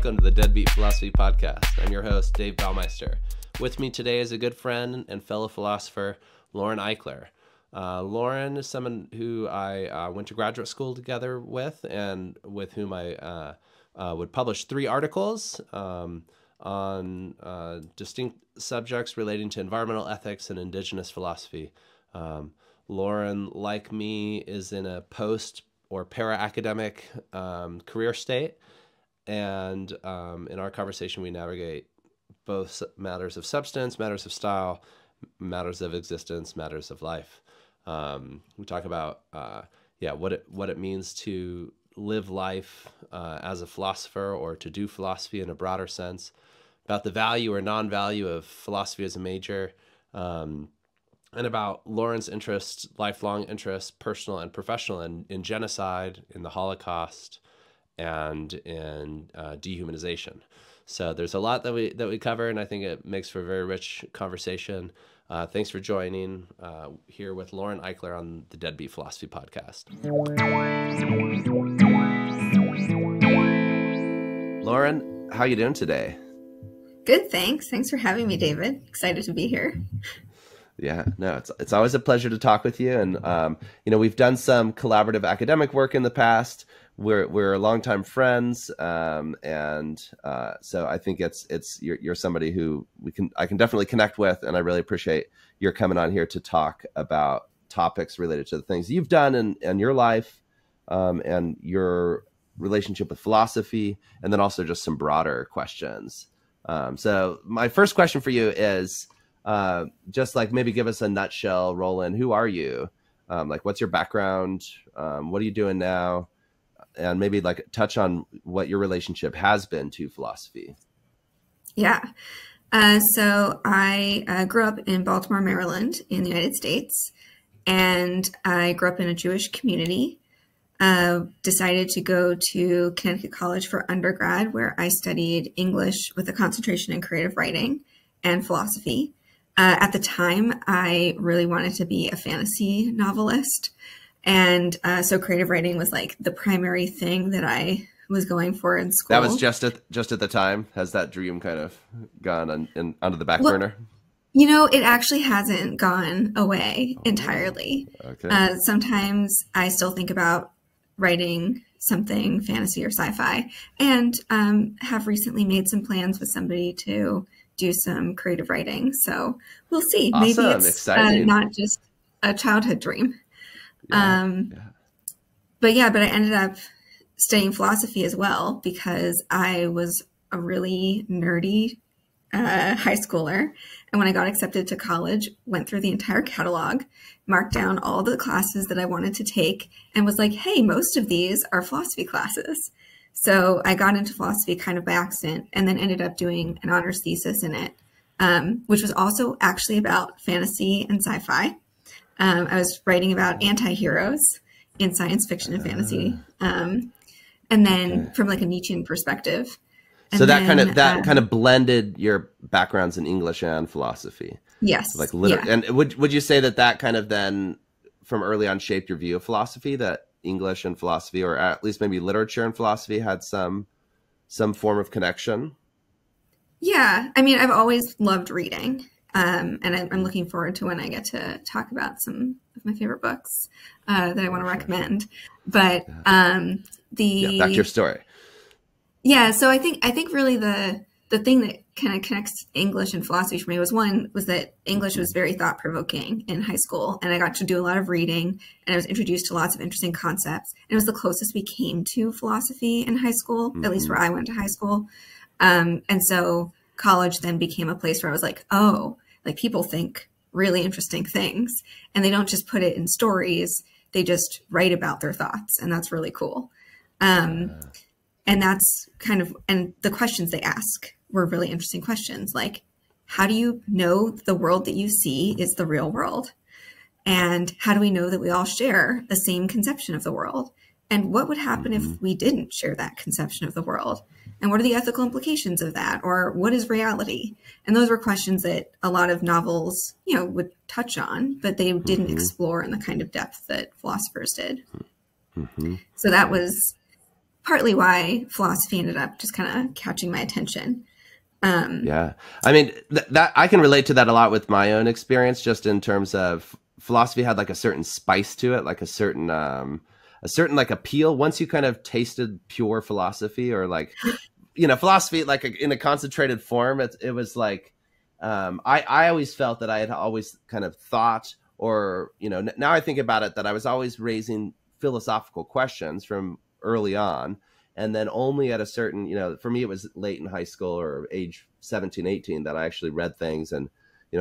welcome to the Deadbeat Philosophy Podcast. I'm your host, Dave Baumeister. With me today is a good friend and fellow philosopher, Lauren Eichler. Lauren is someone who I went to graduate school together with, and with whom I would publish 3 articles on distinct subjects relating to environmental ethics and indigenous philosophy. Lauren, like me, is in a post or para-academic career state. And in our conversation, we navigate both matters of substance, matters of style, matters of existence, matters of life. We talk about what it means to live life as a philosopher, or to do philosophy in a broader sense, about the value or non-value of philosophy as a major, and about Lauren's interest, lifelong interest, personal and professional, in genocide, in the Holocaust, and in dehumanization. So there's a lot that we cover, and I think it makes for a very rich conversation. Thanks for joining here with Lauren Eichler on the Deadbeat Philosophy Podcast. Lauren, how are you doing today? Good, thanks. Thanks for having me, David. Excited to be here. Yeah, no, it's always a pleasure to talk with you. And we've done some collaborative academic work in the past. We're longtime friends, and so I think you're somebody who I can definitely connect with, and I really appreciate your coming on here to talk about topics related to the things you've done in your life, and your relationship with philosophy, and then also just some broader questions. So my first question for you is just like maybe give us a nutshell roll in. Who are you? Like, what's your background? What are you doing now? And maybe like touch on what your relationship has been to philosophy. Yeah. So I grew up in Baltimore, Maryland in the United States, and I grew up in a Jewish community. Decided to go to Connecticut College for undergrad, where I studied English with a concentration in creative writing and philosophy. At the time, I really wanted to be a fantasy novelist. And so creative writing was like the primary thing that I was going for in school. That was just at the time. Has that dream kind of gone onto the back burner? It actually hasn't gone away entirely. Okay. Sometimes I still think about writing something fantasy or sci-fi, and have recently made some plans with somebody to do some creative writing. So we'll see. Awesome. Maybe it's exciting. Not just a childhood dream. But I ended up studying philosophy as well, because I was a really nerdy high schooler. And when I got accepted to college, went through the entire catalog, marked down all the classes that I wanted to take, and was like, hey, most of these are philosophy classes. So I got into philosophy kind of by accident, and then ended up doing an honors thesis in it, which was also actually about fantasy and sci-fi. I was writing about anti-heroes in science fiction and fantasy, and then from like a Nietzschean perspective. So that kind of blended your backgrounds in English and philosophy. Yes. Like And would you say that kind of then from early on shaped your view of philosophy, that English and philosophy, or at least maybe literature and philosophy, had some form of connection? Yeah. I mean, I've always loved reading. And I'm looking forward to when I get to talk about some of my favorite books that I want to recommend. But back to your story. Yeah, so I think really the thing that kind of connects English and philosophy for me was that English was very thought provoking in high school, and I got to do a lot of reading, and I was introduced to lots of interesting concepts. And it was the closest we came to philosophy in high school, at least where I went to high school. And so college then became a place where I was like, oh, like people think really interesting things, and they don't just put it in stories, they just write about their thoughts, and that's really cool. And that's and the questions they ask were really interesting questions, like, how do you know the world that you see is the real world? And how do we know that we all share the same conception of the world? And what would happen if we didn't share that conception of the world? And what are the ethical implications of that? Or what is reality? And those were questions that a lot of novels, would touch on, but they didn't explore in the kind of depth that philosophers did. So that was partly why philosophy ended up just kind of catching my attention. Yeah. I mean, that I can relate to that a lot with my own experience, just in terms of philosophy had like a certain spice to it, like a certain like appeal. Once you kind of tasted pure philosophy, or like, philosophy, like in a concentrated form, it was like, I always felt that I had always kind of thought, or, now I think about it, that I was always raising philosophical questions from early on. And then only at a certain, for me, it was late in high school or age 17, 18 that I actually read things and,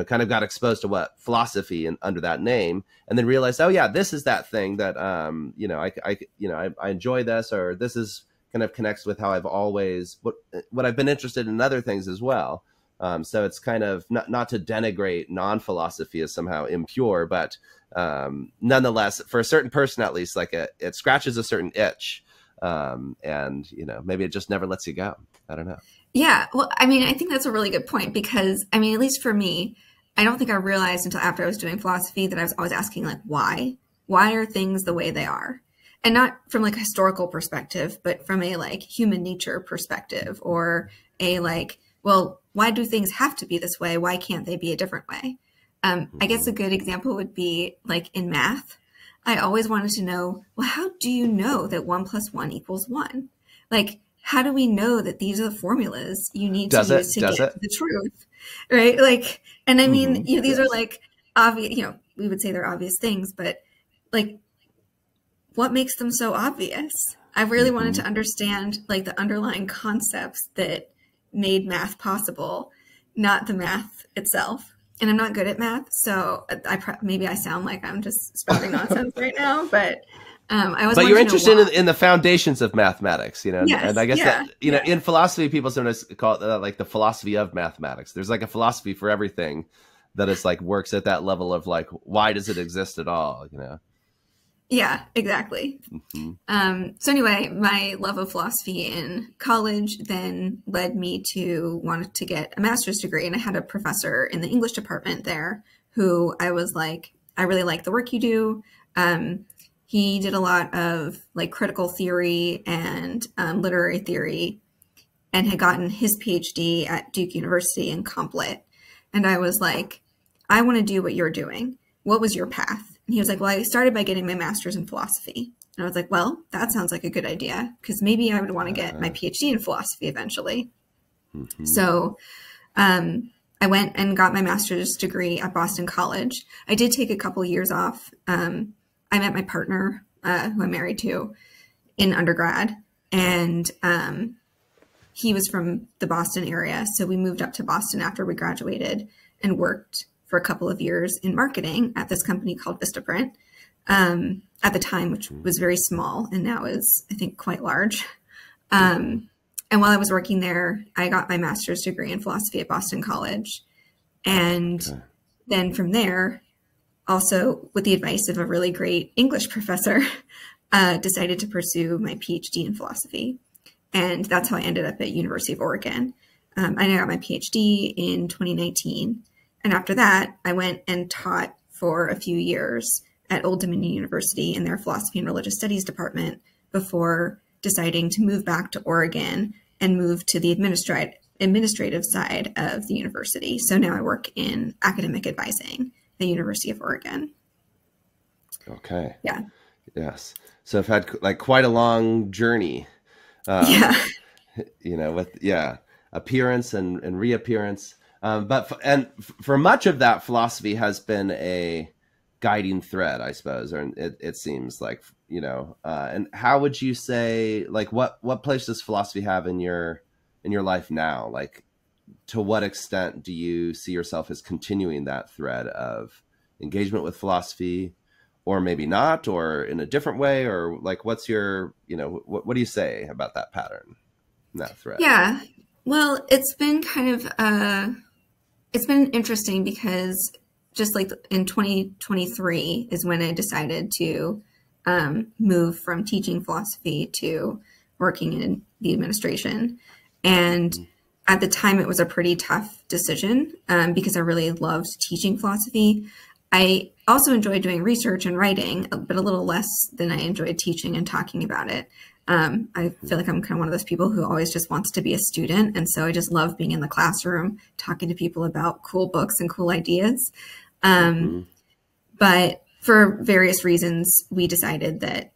kind of got exposed to what philosophy and under that name, and then realized, oh yeah, this is that thing that, I enjoy this, or this is kind of connects with how I've always, what I've been interested in other things as well. So it's kind of not to denigrate non-philosophy as somehow impure, but nonetheless, for a certain person, at least, like it scratches a certain itch. And maybe it just never lets you go. I don't know. Yeah. Well, I mean, I think that's a really good point, because I mean, at least for me, I don't think I realized until after I was doing philosophy that I was always asking, like, why are things the way they are? And not from like a historical perspective, but from a like human nature perspective, or a like, well, why do things have to be this way? Why can't they be a different way? I guess a good example would be like in math. I always wanted to know, well, how do you know that 1 + 1 = 1? Like, how do we know that these are the formulas you need to use to get to the truth? Right? Like, and I mean, these are like obvious, we would say they're obvious things, but like, what makes them so obvious? I really wanted to understand like the underlying concepts that made math possible, not the math itself. And I'm not good at math, so maybe I sound like I'm just spouting nonsense right now. But I was. But you're interested in the foundations of mathematics, Yes, and I guess that in philosophy, people sometimes call it like the philosophy of mathematics. There's like a philosophy for everything that is like works at that level of like, why does it exist at all? Yeah, exactly. So anyway, my love of philosophy in college then led me to want to get a master's degree. And I had a professor in the English department there who I was like, I really like the work you do. He did a lot of like critical theory and literary theory, and had gotten his PhD at Duke University in Comp Lit. And I was like, I want to do what you're doing. What was your path? And he was like, well, I started by getting my master's in philosophy. And I was like, well, that sounds like a good idea, because maybe I would want to get my PhD in philosophy eventually. So I went and got my master's degree at Boston College. I did take a couple years off. I met my partner, who I'm married to, in undergrad. And he was from the Boston area. So we moved up to Boston after we graduated and worked for a couple of years in marketing at this company called Vistaprint, at the time, which was very small and now is, I think, quite large. And while I was working there, I got my master's degree in philosophy at Boston College. And then from there, also with the advice of a really great English professor, decided to pursue my PhD in philosophy. And that's how I ended up at University of Oregon. I got my PhD in 2019. And after that, I went and taught for a few years at Old Dominion University in their philosophy and religious studies department before deciding to move back to Oregon and move to the administrative side of the university. So now I work in academic advising at the University of Oregon. Okay. Yeah. Yes. So I've had like quite a long journey. With appearance and reappearance. But for much of that, philosophy has been a guiding thread, I suppose, or it seems like, and how would you say, like, what place does philosophy have in your life now? Like, to what extent do you see yourself as continuing that thread of engagement with philosophy, or maybe not, or in a different way, or like, what's your, what do you say about that pattern, that thread? Yeah, well, it's been kind of, it's been interesting because just like in 2023 is when I decided to move from teaching philosophy to working in the administration. And at the time, it was a pretty tough decision because I really loved teaching philosophy. I also enjoyed doing research and writing, but a little less than I enjoyed teaching and talking about it. I feel like I'm kind of one of those people who always just wants to be a student. And so I just love being in the classroom, talking to people about cool books and cool ideas. But for various reasons, we decided that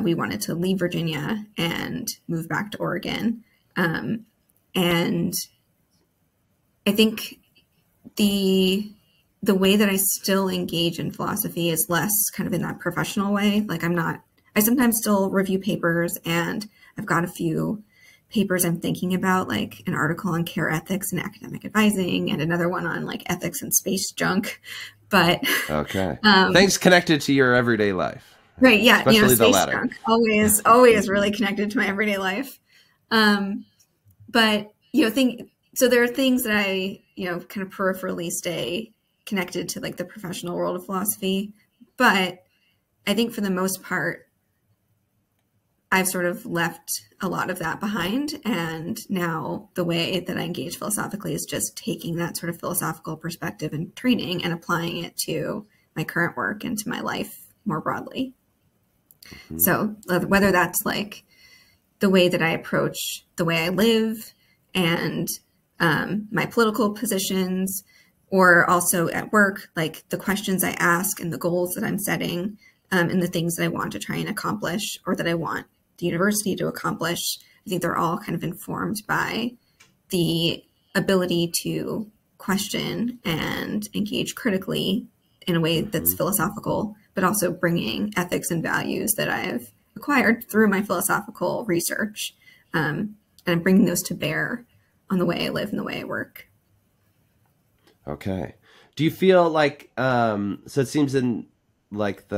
we wanted to leave Virginia and move back to Oregon. And I think the way that I still engage in philosophy is less kind of in that professional way. Like I sometimes still review papers, and I've got a few papers I'm thinking about, like an article on care ethics and academic advising, and another one on like ethics and space junk. But okay, things connected to your everyday life, right? Yeah, especially the space latter. junk always really connected to my everyday life. But so there are things that I kind of peripherally stay connected to, like the professional world of philosophy, but I think for the most part, I've sort of left a lot of that behind. And now the way that I engage philosophically is just taking that sort of philosophical perspective and training and applying it to my current work and to my life more broadly. So whether that's like the way that I approach the way I live and my political positions, or also at work, like the questions I ask and the goals that I'm setting, and the things that I want to try and accomplish, or that I want the university to accomplish, I think they're all kind of informed by the ability to question and engage critically in a way that's philosophical, but also bringing ethics and values that I've acquired through my philosophical research, and I'm bringing those to bear on the way I live and the way I work. Okay. Do you feel like, so it seems in like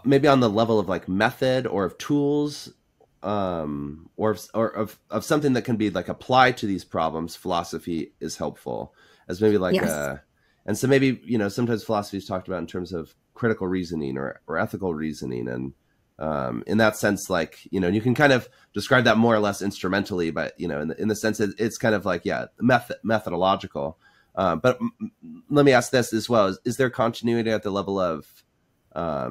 maybe on the level of like method or of tools, or of something that can be like applied to these problems, philosophy is helpful as maybe like and so maybe, sometimes philosophy is talked about in terms of critical reasoning or ethical reasoning. And in that sense, like, you can kind of describe that more or less instrumentally, but, in the sense that it's kind of like, methodological. But let me ask this as well. Is there continuity at the level of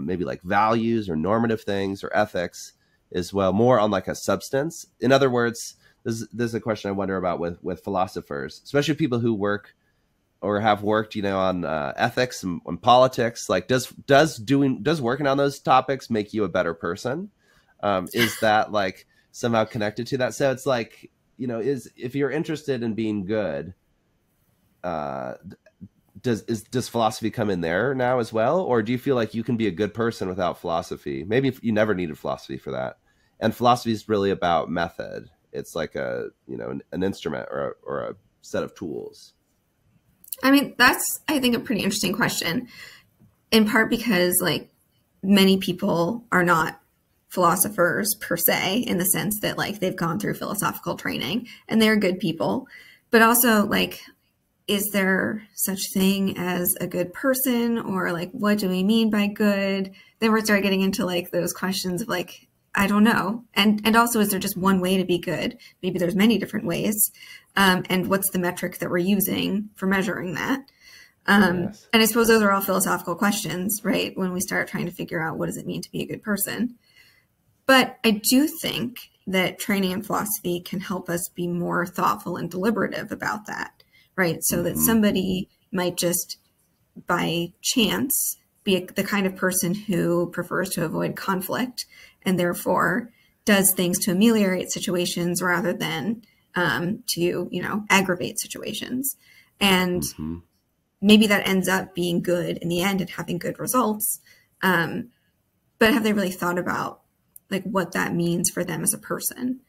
maybe like values or normative things or ethics as well, more on like a substance? In other words, this is a question I wonder about with philosophers, especially people who work or have worked, on ethics and politics. Like, does working on those topics make you a better person? Is that like somehow connected to that? So it's like, if you're interested in being good, does philosophy come in there now as well? Or do you feel like you can be a good person without philosophy? Maybe if you never needed philosophy for that. And philosophy is really about method. It's like an instrument or a set of tools. I mean, that's, I think, a pretty interesting question, in part because like many people are not philosophers per se, in the sense that like they've gone through philosophical training and they're good people, but also like, is there such thing as a good person, or like, what do we mean by good? Then we're starting getting into like those questions of like, I don't know. And also, is there just one way to be good? Maybe there's many different ways. And what's the metric that we're using for measuring that? Yes. And I suppose those are all philosophical questions, right? When we start trying to figure out what does it mean to be a good person. But I do think that training in philosophy can help us be more thoughtful and deliberative about that, right? So that somebody might just by chance be the kind of person who prefers to avoid conflict and therefore does things to ameliorate situations rather than to, aggravate situations. And maybe that ends up being good in the end and having good results. But have they really thought about like what that means for them as a person,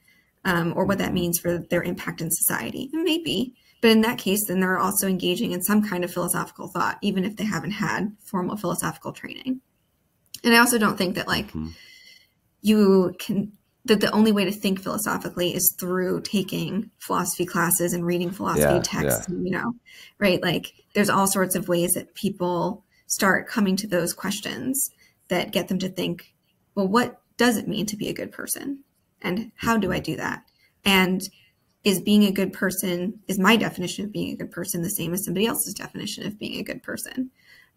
or what that means for their impact in society? Maybe. But in that case, then they're also engaging in some kind of philosophical thought, even if they haven't had formal philosophical training. And I also don't think that like that the only way to think philosophically is through taking philosophy classes and reading philosophy texts, right? Like there's all sorts of ways that people start coming to those questions that get them to think, well, what does it mean to be a good person? And how do I do that? And is being a good person, is my definition of being a good person the same as somebody else's definition of being a good person?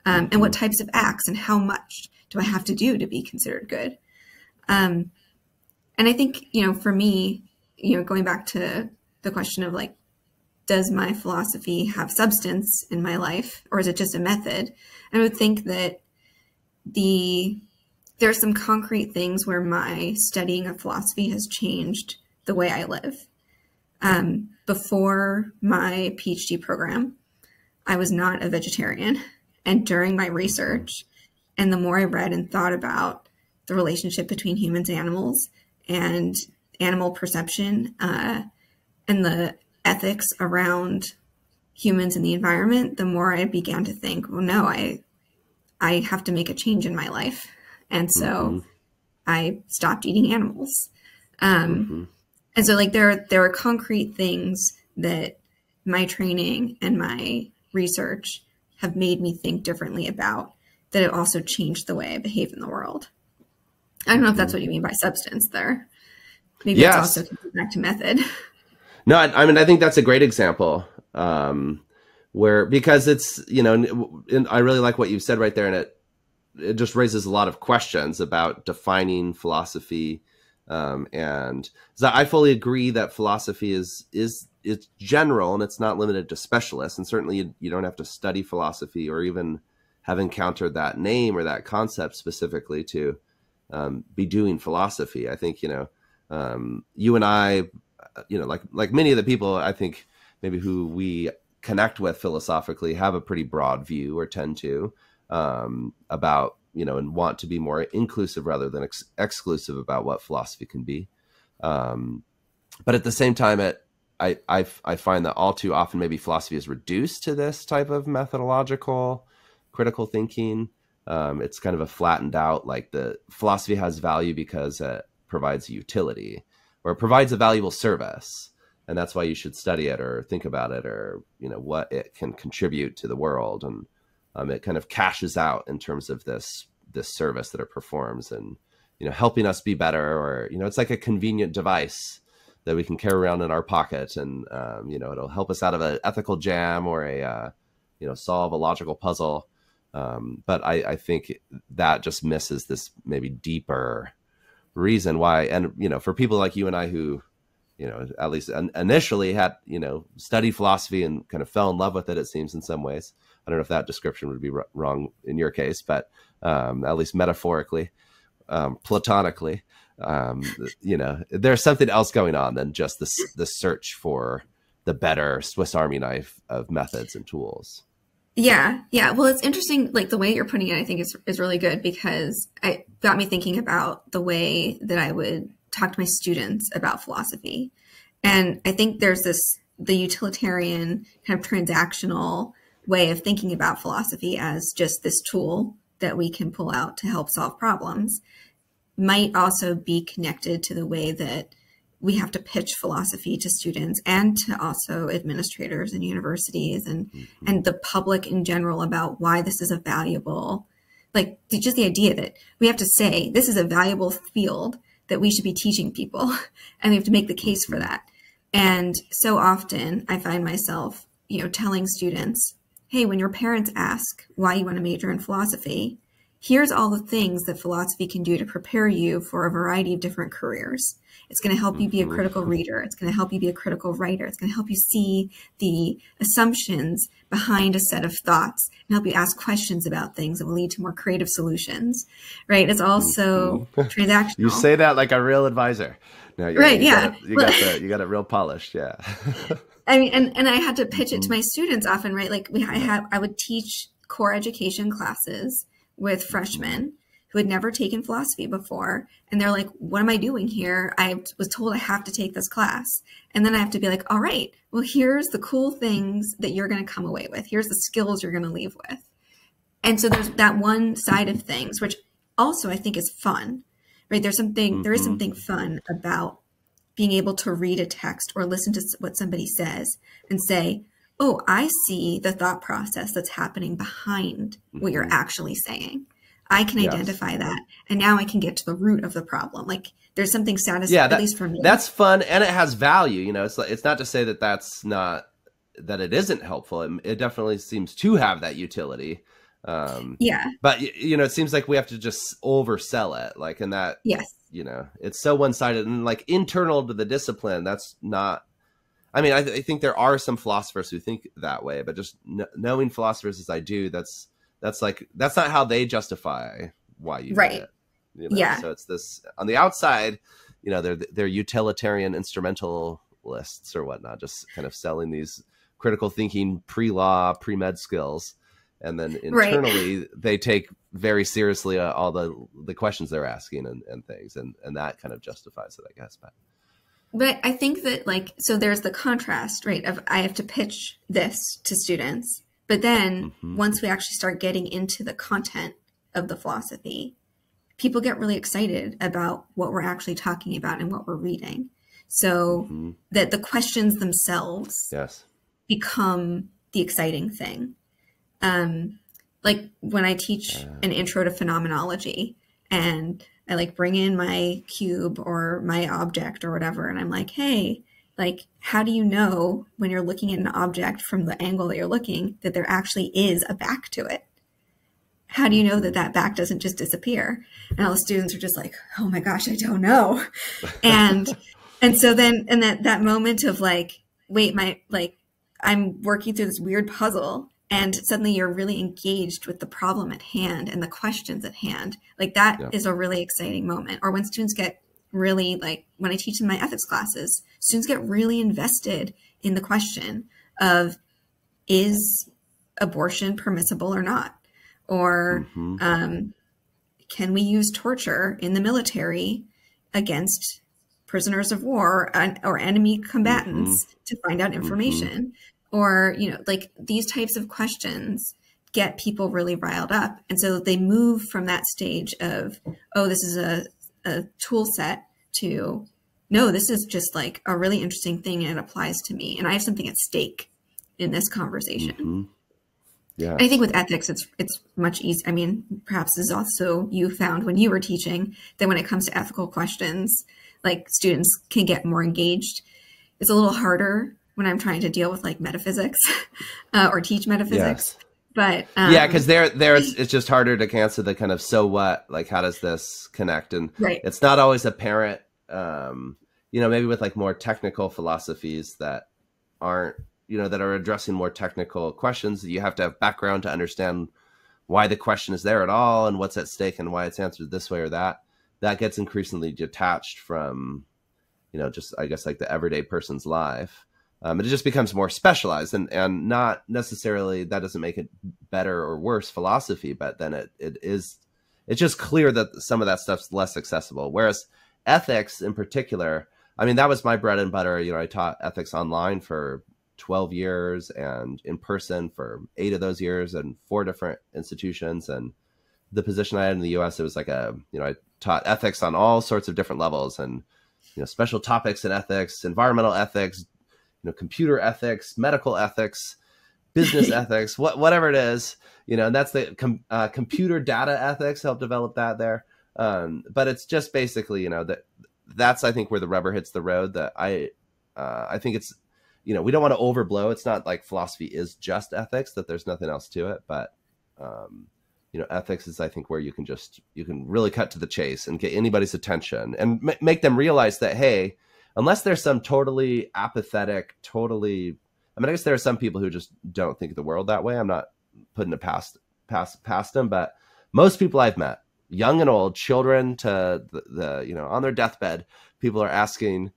And what types of acts and how much do I have to do to be considered good? And And I think, for me, going back to the question of like, does my philosophy have substance in my life, or is it just a method? I would think that there are some concrete things where my studying of philosophy has changed the way I live. Before my PhD program, I was not a vegetarian. And during my research, and the more I read and thought about the relationship between humans and animal perception, and the ethics around humans and the environment, the more I began to think, well, no, I have to make a change in my life. And so I stopped eating animals. And so like there are concrete things that my training and my research have made me think differently about, that it also changed the way I behave in the world. I don't know if that's what you mean by substance there. Maybe Yes. It's also back to method. No, I mean, I think that's a great example, because it's, and I really like what you've said right there. And it just raises a lot of questions about defining philosophy. And so I fully agree that philosophy it's general and it's not limited to specialists. And certainly you don't have to study philosophy or even have encountered that name or that concept specifically to be doing philosophy. I think, you and I, like many of the people, I think maybe who we connect with philosophically have a pretty broad view, or tend to, about, and want to be more inclusive rather than exclusive about what philosophy can be. But at the same time, I find that all too often maybe philosophy is reduced to this type of methodological critical thinking. It's kind of a flattened out, like the philosophy has value because it provides utility, or it provides a valuable service. And that's why you should study it or think about it, or, what it can contribute to the world. And it kind of cashes out in terms of this service that it performs, and, helping us be better, or, it's like a convenient device that we can carry around in our pocket, and, it'll help us out of an ethical jam, or solve a logical puzzle. But I think that just misses this maybe deeper reason why. And, for people like you and I who, at least initially had, studied philosophy and kind of fell in love with it, it seems, in some ways. I don't know if that description would be wrong in your case, but at least metaphorically, platonically, there's something else going on than just the search for the better Swiss Army knife of methods and tools. Yeah. Well, it's interesting. Like the way you're putting it, I think is really good, because it got me thinking about the way that I would talk to my students about philosophy. And I think there's the utilitarian kind of transactional way of thinking about philosophy as just this tool that we can pull out to help solve problems might also be connected to the way that we have to pitch philosophy to students and to also administrators and universities and the public in general about why this is a valuable, like just the idea that we have to say this is a valuable field that we should be teaching people, and we have to make the case for that. And so often I find myself, telling students, hey, when your parents ask why you want to major in philosophy, here's all the things that philosophy can do to prepare you for a variety of different careers. It's going to help you be a critical reader. It's going to help you be a critical writer. It's going to help you see the assumptions behind a set of thoughts and help you ask questions about things that will lead to more creative solutions, right? It's also transactional. You say that like a real advisor. No, right, yeah. You got it real polished, yeah. I mean, and I had to pitch it to my students often, right? Like I would teach core education classes with freshmen who had never taken philosophy before. And they're like, what am I doing here? I was told I have to take this class. And then I have to be like, all right, well, here's the cool things that you're going to come away with. Here's the skills you're going to leave with. And so there's that one side of things, which also I think is fun, right? There is something fun about being able to read a text or listen to what somebody says and say, oh, I see the thought process that's happening behind what you're actually saying. I can identify that. And now I can get to the root of the problem. Like there's something satisfying, at least for me. That's fun. And it has value. It's not to say that that it isn't helpful. It definitely seems to have that utility. But it seems like we have to just oversell it. Like, and that, yes, you know, it's so one-sided and like internal to the discipline. That's not, I mean, I think there are some philosophers who think that way, but just knowing philosophers as I do, that's not how they justify why you right. need it. You know? Yeah. So it's this on the outside, you know, they're utilitarian instrumentalists or whatnot, just kind of selling these critical thinking, pre-law, pre-med skills. And then internally, right. They take very seriously all the questions they're asking and things. And that kind of justifies it, I guess. But I think that, like, so there's the contrast, right, of I have to pitch this to students. But then once we actually start getting into the content of the philosophy, people get really excited about what we're actually talking about and what we're reading. So that the questions themselves become the exciting thing. Like when I teach an intro to phenomenology and I like bring in my cube or my object or whatever, and I'm like, hey, like, how do you know when you're looking at an object from the angle that you're looking that there actually is a back to it? How do you know that that back doesn't just disappear? And all the students are just like, oh my gosh, I don't know. And so then, and that moment of like, wait, I'm working through this weird puzzle, and suddenly you're really engaged with the problem at hand and the questions at hand. Like that is a really exciting moment. Or when students get really, like when I teach in my ethics classes, students get really invested in the question of, is abortion permissible or not? Or can we use torture in the military against prisoners of war or enemy combatants to find out information? Or, you know, like these types of questions get people really riled up. And so they move from that stage of, oh, this is a tool set to, no, this is just like a really interesting thing and it applies to me. And I have something at stake in this conversation. Yeah. I think with ethics, it's much easier. I mean, perhaps this is also you found when you were teaching that when it comes to ethical questions, like students can get more engaged. It's a little harder when I'm trying to deal with like metaphysics or teach metaphysics. But yeah, because there it's just harder to answer the kind of so what, like how does this connect? And it's not always apparent, you know, maybe with like more technical philosophies that aren't, you know, that are addressing more technical questions. You have to have background to understand why the question is there at all and what's at stake and why it's answered this way or that. That gets increasingly detached from, you know, just I guess like the everyday person's life. It just becomes more specialized and not necessarily, that doesn't make it better or worse philosophy, but then it's just clear that some of that stuff's less accessible. Whereas ethics in particular, I mean, that was my bread and butter. You know, I taught ethics online for 12 years and in person for 8 of those years and 4 different institutions. And the position I had in the US, it was like I taught ethics on all sorts of different levels and, you know, special topics in ethics, environmental ethics, you know, computer ethics, medical ethics, business ethics, whatever it is, you know, and that's the computer data ethics, helped develop that there. But it's just basically, you know, that's, I think, where the rubber hits the road. That I think it's, you know, we don't want to overblow. It's not like philosophy is just ethics, that there's nothing else to it. But, you know, ethics is, I think, where you can really cut to the chase and get anybody's attention and make them realize that, hey, unless there's some totally apathetic, I mean, I guess there are some people who just don't think of the world that way. I'm not putting it past them, but most people I've met, young and old, children to the you know, on their deathbed, people are asking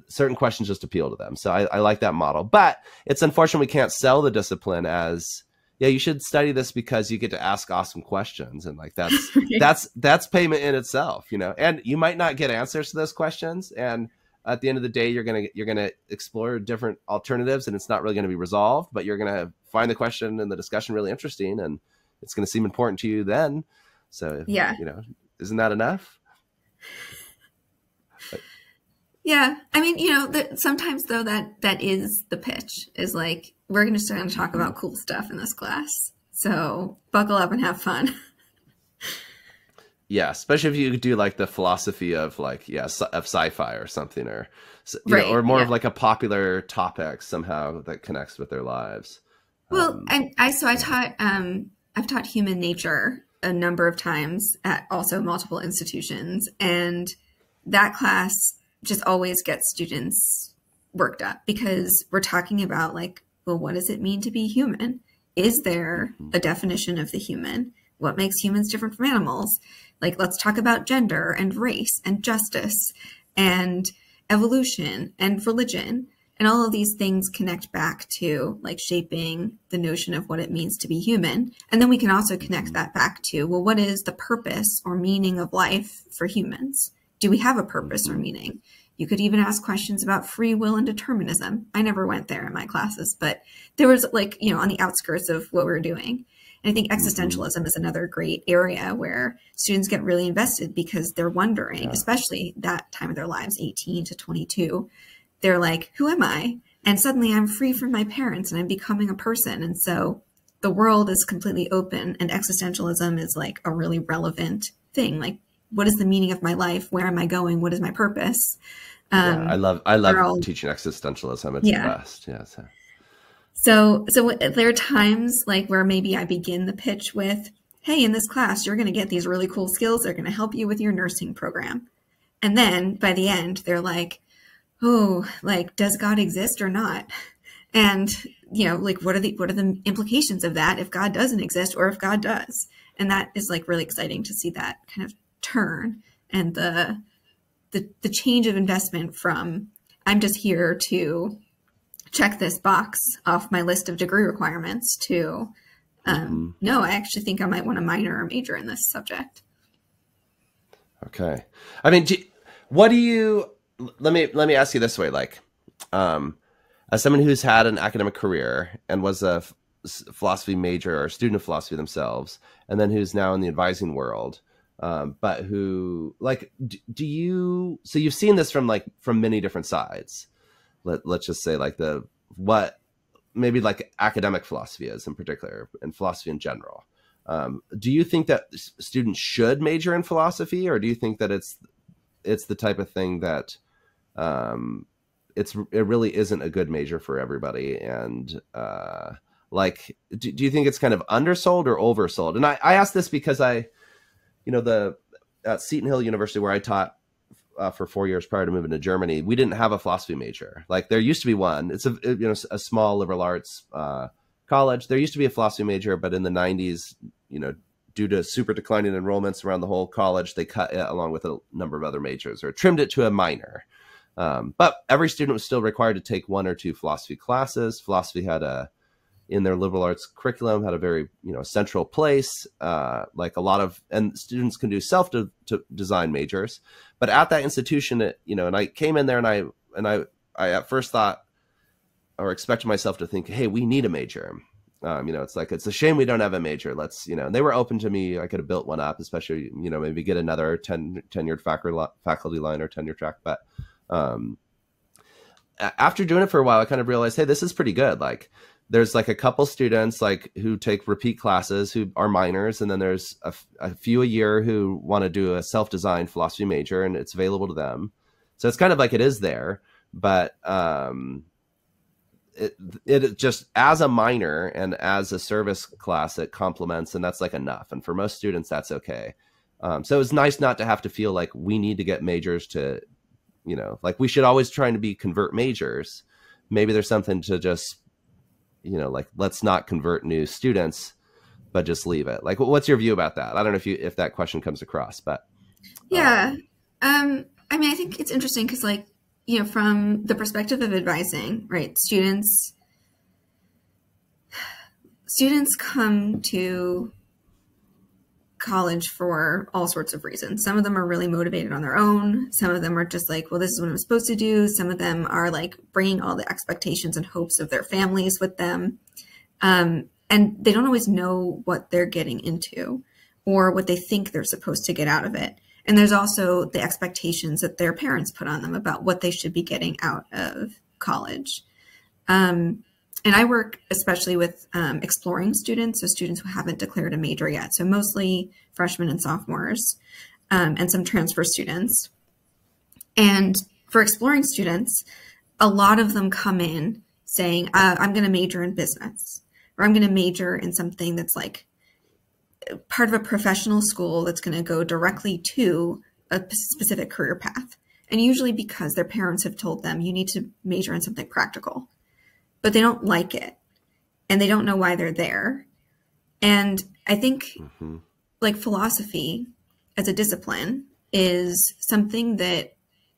certain questions just appeal to them. So I like that model, but it's unfortunate we can't sell the discipline as, yeah, you should study this because you get to ask awesome questions. And like, that's payment in itself, you know, and you might not get answers to those questions. And at the end of the day, you're going to explore different alternatives and it's not really going to be resolved, but you're going to find the question and the discussion really interesting and it's going to seem important to you then. So, yeah, you know, isn't that enough? Yeah. I mean, you know, sometimes though that is the pitch, is like, we're just going to talk about cool stuff in this class. So buckle up and have fun. Yeah. Especially if you do like the philosophy of like, of sci-fi or something, or, you know, or more of like a popular topic somehow that connects with their lives. Well, I've taught human nature a number of times at also multiple institutions. And that class just always gets students worked up because we're talking about like, well, what does it mean to be human? Is there a definition of the human? What makes humans different from animals? Like, let's talk about gender and race and justice and evolution and religion. And all of these things connect back to like shaping the notion of what it means to be human. And then we can also connect that back to, well, what is the purpose or meaning of life for humans? Do we have a purpose or meaning? You could even ask questions about free will and determinism. I never went there in my classes, but there was like, you know, on the outskirts of what we were doing. And I think existentialism is another great area where students get really invested because they're wondering, especially that time of their lives, 18 to 22, they're like, who am I? And suddenly I'm free from my parents and I'm becoming a person. And so the world is completely open and existentialism is like a really relevant thing. Like, what is the meaning of my life? Where am I going? What is my purpose? I love teaching existentialism. It's the best. Yeah. So there are times like where maybe I begin the pitch with, hey, in this class, you're going to get these really cool skills. They're going to help you with your nursing program. And then by the end, they're like, oh, like, does God exist or not? And, you know, like, what are the implications of that if God doesn't exist or if God does? And that is like really exciting to see that kind of turn and the change of investment from I'm just here to check this box off my list of degree requirements to no, I actually think I might want to minor or major in this subject. Okay. I mean, let me ask you this way, like, as someone who's had an academic career and was a philosophy major or a student of philosophy themselves, and then who's now in the advising world, but who like, so you've seen this from many different sides. Let's just say like maybe like academic philosophy is in particular and philosophy in general. Do you think that students should major in philosophy, or do you think that it's the type of thing that it really isn't a good major for everybody? And like, do you think it's kind of undersold or oversold? And I ask this because at Seton Hill University, where I taught for 4 years prior to moving to Germany, we didn't have a philosophy major. Like, there used to be one. It's a small liberal arts college. There used to be a philosophy major, but in the 90s, due to super declining enrollments around the whole college, they cut it along with a number of other majors or trimmed it to a minor. But every student was still required to take one or two philosophy classes. Philosophy in their liberal arts curriculum, had a very, central place, and students can do self-design majors. But at that institution, and I came in there and I at first thought or expected myself to think, hey, we need a major. It's like, it's a shame we don't have a major. Let's, and they were open to me. I could have built one up, especially, maybe get another tenured faculty line or tenure track. But after doing it for a while, I kind of realized, hey, this is pretty good. Like, there's like a couple students like who take repeat classes who are minors. And then there's a few a year who want to do a self-designed philosophy major, and it's available to them. So it's kind of like it is there, but it just, as a minor and as a service class, it complements, and that's like enough. And for most students, that's okay. So it's nice not to have to feel like we need to get majors to, like we should always try to convert majors. Maybe there's something to just, like, let's not convert new students, but just leave it. Like, what's your view about that? I don't know if that question comes across, but. Yeah. I mean, I think it's interesting because, like, from the perspective of advising, right? Students come to college for all sorts of reasons. Some of them are really motivated on their own. Some of them are just like, well, this is what I'm supposed to do. Some of them are like bringing all the expectations and hopes of their families with them. And they don't always know what they're getting into or what they think they're supposed to get out of it. And there's also the expectations that their parents put on them about what they should be getting out of college. And I work especially with exploring students, so students who haven't declared a major yet. So mostly freshmen and sophomores, and some transfer students. And for exploring students, a lot of them come in saying, I'm going to major in business, or I'm going to major in something that's like part of a professional school that's going to go directly to a specific career path. And usually because their parents have told them you need to major in something practical, but they don't like it and they don't know why they're there. And I think like philosophy as a discipline is something that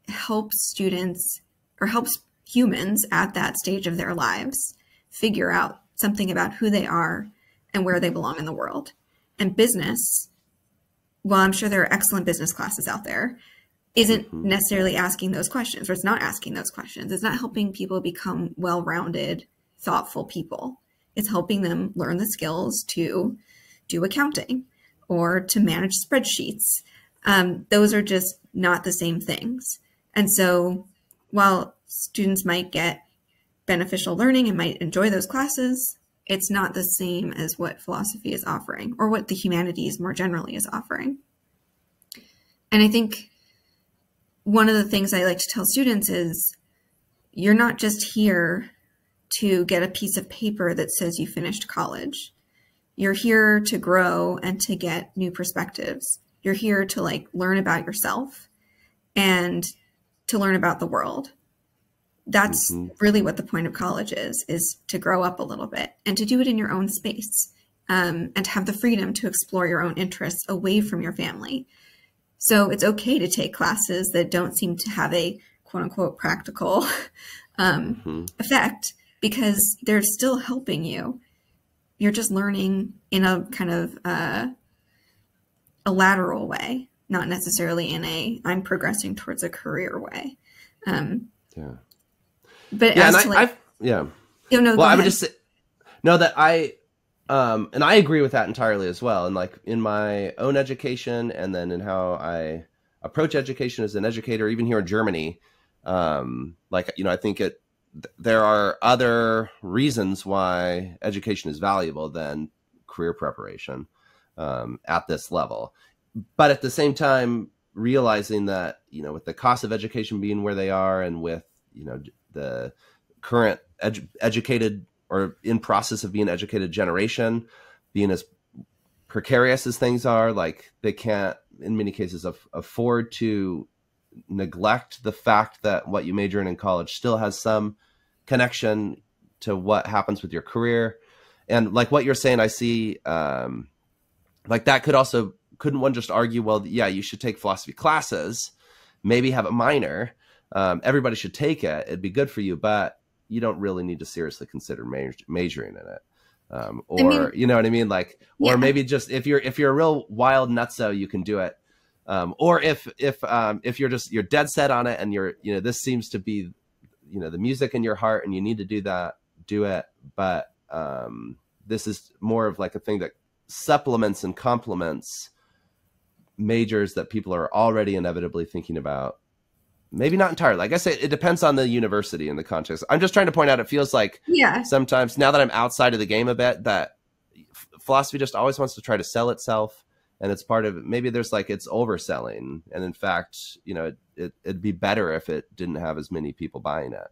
helps students or helps humans at that stage of their lives figure out something about who they are and where they belong in the world. And business, well, I'm sure there are excellent business classes out there, isn't necessarily asking those questions, or it's not asking those questions. It's not helping people become well-rounded, thoughtful people. It's helping them learn the skills to do accounting or to manage spreadsheets. Those are just not the same things. And so while students might get beneficial learning and might enjoy those classes, it's not the same as what philosophy is offering or what the humanities more generally is offering. And I think one of the things I like to tell students is you're not just here to get a piece of paper that says you finished college. You're here to grow and to get new perspectives. You're here to like learn about yourself and to learn about the world. That's really what the point of college is to grow up a little bit and to do it in your own space, and to have the freedom to explore your own interests away from your family. So it's okay to take classes that don't seem to have a quote unquote practical effect, because they're still helping you. You're just learning in a kind of a lateral way, not necessarily in a I'm progressing towards a career way. But yeah, as and to like, well, I would just say, no, that and I agree with that entirely as well. And like in my own education, and then in how I approach education as an educator, even here in Germany, like, I think there are other reasons why education is valuable than career preparation at this level. But at the same time, realizing that, with the cost of education being where they are, and with, the current educated or in process of being educated generation being as precarious as things are, like they can't, in many cases, afford to neglect the fact that what you major in college still has some connection to what happens with your career. And like what you're saying, I see, like that couldn't one just argue, well, yeah, you should take philosophy classes, maybe have a minor. Everybody should take it. It'd be good for you, but you don't really need to seriously consider majoring in it. Or, you know what I mean? Like, or maybe just if you're a real wild nutso, you can do it. Or if you're dead set on it and this seems to be, the music in your heart and you need to do that, do it. But, this is more of like a thing that supplements and complements majors that people are already inevitably thinking about. Maybe not entirely. Like I say, it depends on the university and the context. I'm just trying to point out, it feels like sometimes, now that I'm outside of the game a bit, that philosophy just always wants to try to sell itself. And it's part of it. Maybe there's like, it's overselling. And in fact, it'd be better if it didn't have as many people buying it.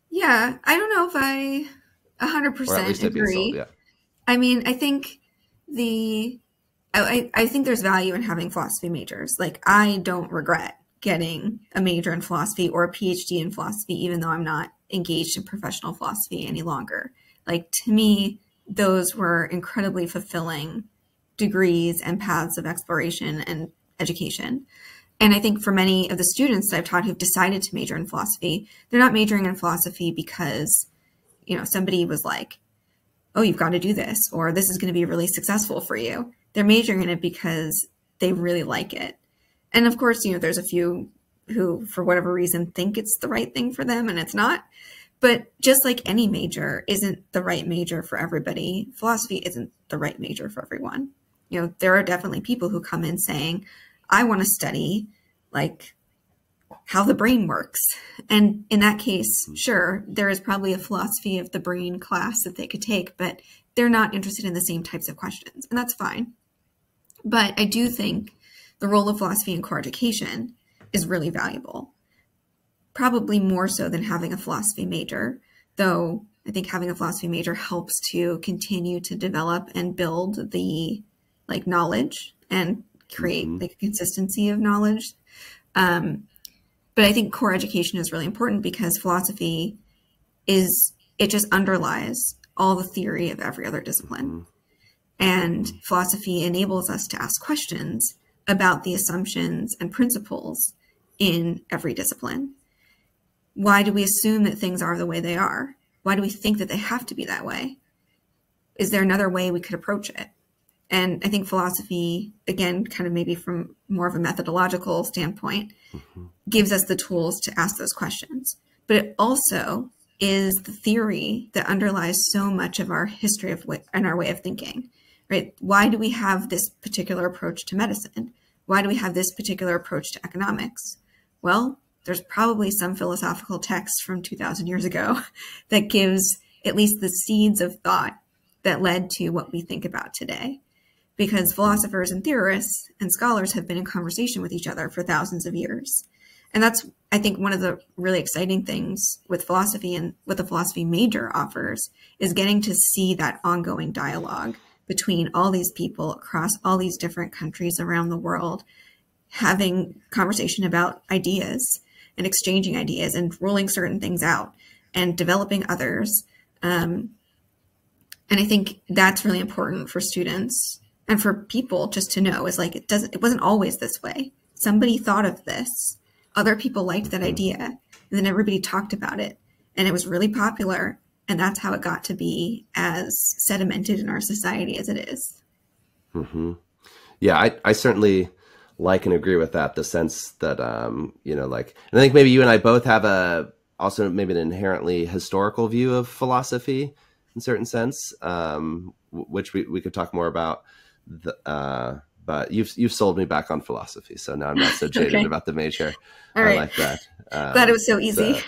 Yeah. I don't know if I 100% agree. Sold, I mean, I think I think there's value in having philosophy majors. Like, I don't regret getting a major in philosophy or a PhD in philosophy, even though I'm not engaged in professional philosophy any longer. Like, to me, those were incredibly fulfilling degrees and paths of exploration and education. And I think for many of the students that I've taught who've decided to major in philosophy, they're not majoring in philosophy because, somebody was like, oh, you've got to do this, or this is going to be really successful for you. They're majoring in it because they really like it. And of course, there's a few who, for whatever reason, think it's the right thing for them and it's not. But just like any major isn't the right major for everybody, philosophy isn't the right major for everyone. There are definitely people who come in saying, I want to study like how the brain works. And in that case, sure, there is probably a philosophy of the brain class that they could take, but they're not interested in the same types of questions, and that's fine. But I do think the role of philosophy in core education is really valuable, probably more so than having a philosophy major, though I think having a philosophy major helps to continue to develop and build the like knowledge and create like a consistency of knowledge. But I think core education is really important because philosophy it just underlies all the theory of every other discipline. And philosophy enables us to ask questions about the assumptions and principles in every discipline. Why do we assume that things are the way they are? Why do we think that they have to be that way? Is there another way we could approach it? And I think philosophy, again, kind of maybe from more of a methodological standpoint, gives us the tools to ask those questions. But it also is the theory that underlies so much of our history and our way of thinking, right? Why do we have this particular approach to medicine? Why do we have this particular approach to economics? Well, there's probably some philosophical text from 2,000 years ago that gives at least the seeds of thought that led to what we think about today. Because philosophers and theorists and scholars have been in conversation with each other for thousands of years. And that's, I think, one of the really exciting things with philosophy and what the philosophy major offers is getting to see that ongoing dialogue between all these people across all these different countries around the world, having conversation about ideas and exchanging ideas and ruling certain things out and developing others. And I think that's really important for students and for people just to know is like, it wasn't always this way. Somebody thought of this. Other people liked that idea. And then everybody talked about it. And it was really popular. And that's how it got to be as sedimented in our society as it is. Yeah, I certainly like and agree with that. The sense that, and I think maybe you and I both have also maybe an inherently historical view of philosophy in certain sense, which we could talk more about. But you've sold me back on philosophy, so now I'm not so jaded about the major. All right. I like that. Glad it was so easy.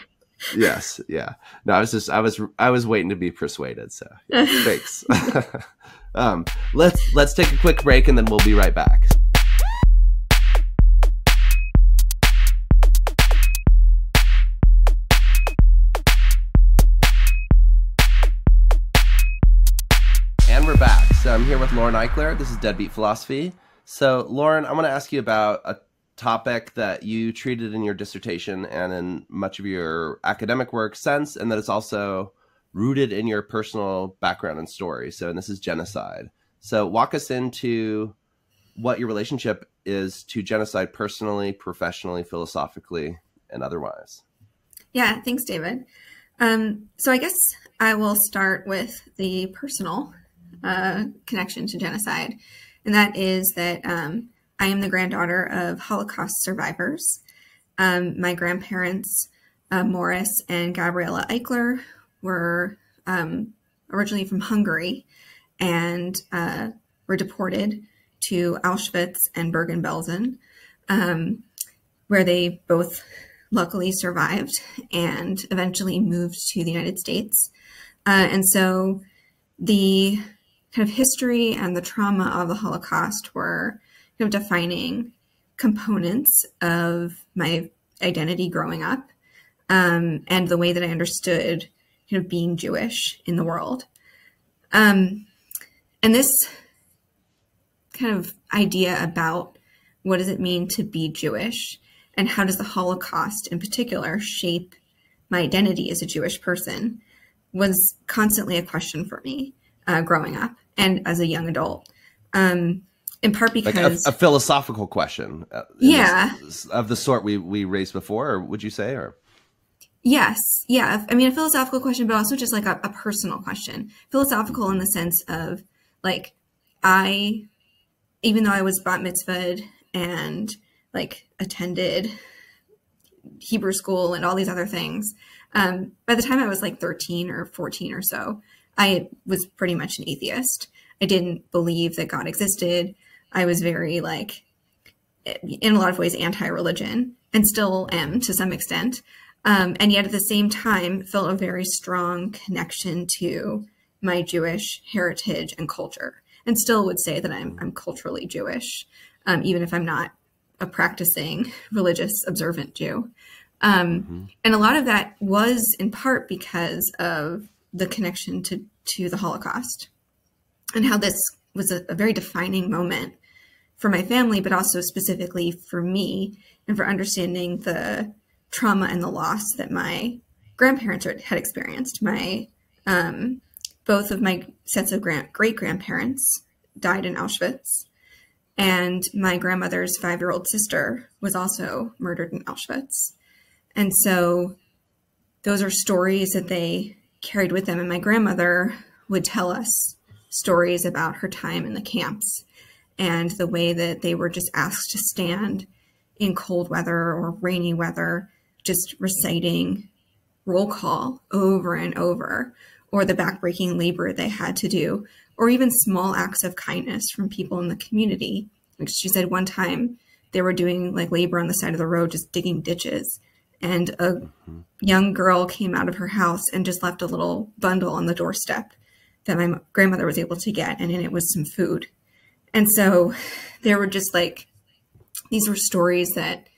Yes, yeah. No, I was waiting to be persuaded. So yeah, thanks. Let's take a quick break and then we'll be right back. And we're back. So I'm here with Lauren Eichler. This is Deadbeat Philosophy. So Lauren, I want to ask you about a topic that you treated in your dissertation and in much of your academic work since, and that it's also rooted in your personal background and story. So, and this is genocide. So walk us into what your relationship is to genocide personally, professionally, philosophically, and otherwise. Yeah, thanks, David. So I guess I will start with the personal connection to genocide. And that is that I am the granddaughter of Holocaust survivors. My grandparents, Morris and Gabriela Eichler, were originally from Hungary and were deported to Auschwitz and Bergen-Belsen, where they both luckily survived and eventually moved to the United States. And so the kind of history and the trauma of the Holocaust were kind of defining components of my identity growing up, and the way that I understood kind of being Jewish in the world. And this kind of idea about what does it mean to be Jewish and how does the Holocaust in particular shape my identity as a Jewish person was constantly a question for me growing up and as a young adult. In part because like a philosophical question, yeah, of the sort we raised before, or would you say, or? Yes, yeah. I mean, a philosophical question, but also just like a personal question. Philosophical in the sense of like, even though I was bat mitzvahed and like attended Hebrew school and all these other things, by the time I was like 13 or 14 or so, I was pretty much an atheist. I didn't believe that God existed. I was very like, in a lot of ways, anti-religion, and still am to some extent. And yet at the same time, felt a very strong connection to my Jewish heritage and culture, and still would say that I'm culturally Jewish, even if I'm not a practicing religious observant Jew. And a lot of that was in part because of the connection to the Holocaust and how this was a very defining moment for my family, but also specifically for me and for understanding the trauma and the loss that my grandparents had experienced. Both of my sets of great-grandparents died in Auschwitz, and my grandmother's 5-year-old sister was also murdered in Auschwitz. And so those are stories that they carried with them. And my grandmother would tell us stories about her time in the camps and the way that they were just asked to stand in cold weather or rainy weather, just reciting roll call over and over, or the backbreaking labor they had to do, or even small acts of kindness from people in the community. Like she said one time they were doing like labor on the side of the road, just digging ditches. And a young girl came out of her house and just left a little bundle on the doorstep that my grandmother was able to get. And in it was some food. And so there were just like, these were stories that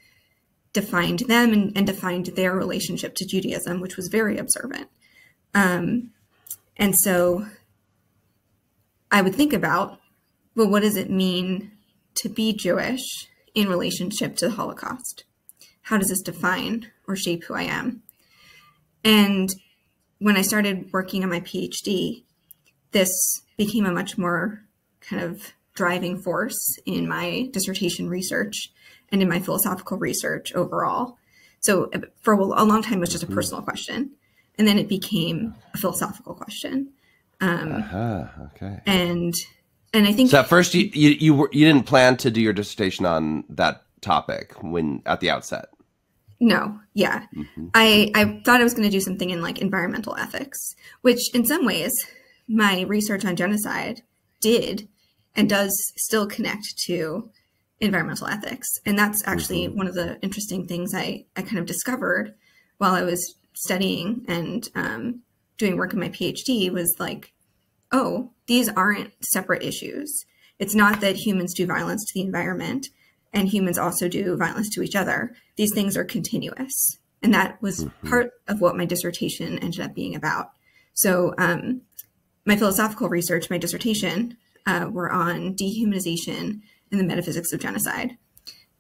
defined them and defined their relationship to Judaism, which was very observant. And so I would think about, well, what does it mean to be Jewish in relationship to the Holocaust? How does this define or shape who I am? And when I started working on my PhD, this became a much more kind of driving force in my dissertation research and in my philosophical research overall. So for a long time, it was just a personal question. And then it became a philosophical question. Okay. And I think so. At first, you didn't plan to do your dissertation on that topic at the outset. No, yeah, I thought I was going to do something in like environmental ethics, which in some ways my research on genocide did and does still connect to environmental ethics, and that's actually one of the interesting things I kind of discovered while I was studying and doing work in my PhD was like, oh, these aren't separate issues. It's not that humans do violence to the environment and humans also do violence to each other. These things are continuous. And that was part of what my dissertation ended up being about. So my philosophical research, my dissertation, were on dehumanization and the metaphysics of genocide.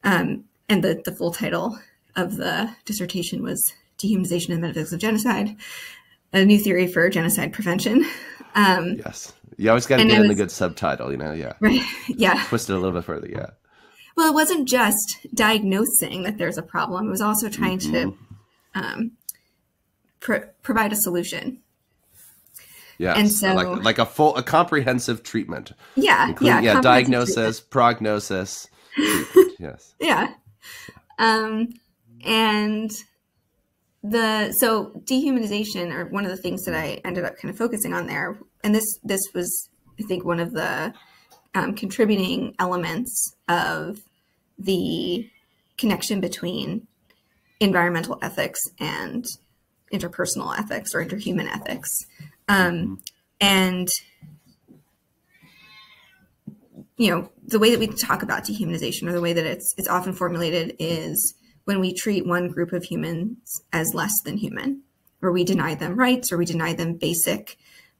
And the full title of the dissertation was Dehumanization and the Metaphysics of Genocide, a new theory for genocide prevention. Yes. You always got to get in the good subtitle, yeah. Right, yeah. Twist it a little bit further, yeah. Well, it wasn't just diagnosing that there's a problem. It was also trying to provide a solution. Yes, and so like a comprehensive treatment. Yeah, diagnosis, prognosis, treatment, yes. Yeah. And so dehumanization, or one of the things that I ended up kind of focusing on there, and this was, I think, one of the contributing elements of the connection between environmental ethics and interpersonal ethics or interhuman ethics. And, the way that we talk about dehumanization, or the way that it's often formulated, is when we treat one group of humans as less than human, or we deny them rights, or we deny them basic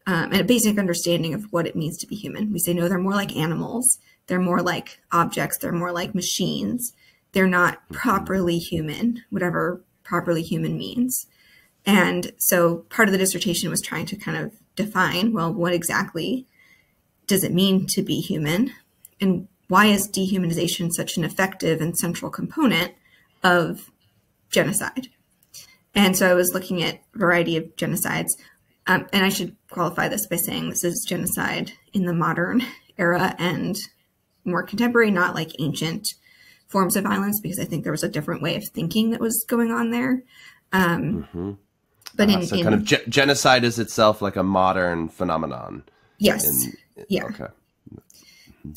understanding of what it means to be human. We say, no, they're more like animals. They're more like objects. They're more like machines. They're not properly human, whatever properly human means. And so part of the dissertation was trying to kind of define, well, what exactly does it mean to be human? And why is dehumanization such an effective and central component of genocide? And so I was looking at a variety of genocides. And I should qualify this by saying this is genocide in the modern era and more contemporary, not like ancient forms of violence, because I think there was a different way of thinking that was going on there. But genocide is itself like a modern phenomenon. Yes. Okay.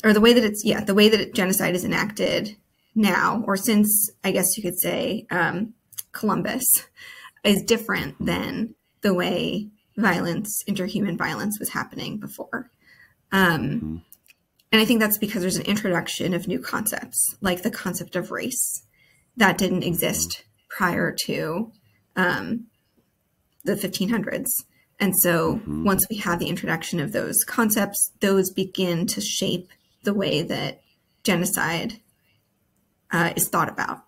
Or the way that genocide is enacted now, or since, I guess you could say, Columbus, is different than the way interhuman violence was happening before. And I think that's because there's an introduction of new concepts, like the concept of race, that didn't exist prior to the 1500s. And so once we have the introduction of those concepts, those begin to shape the way that genocide is thought about.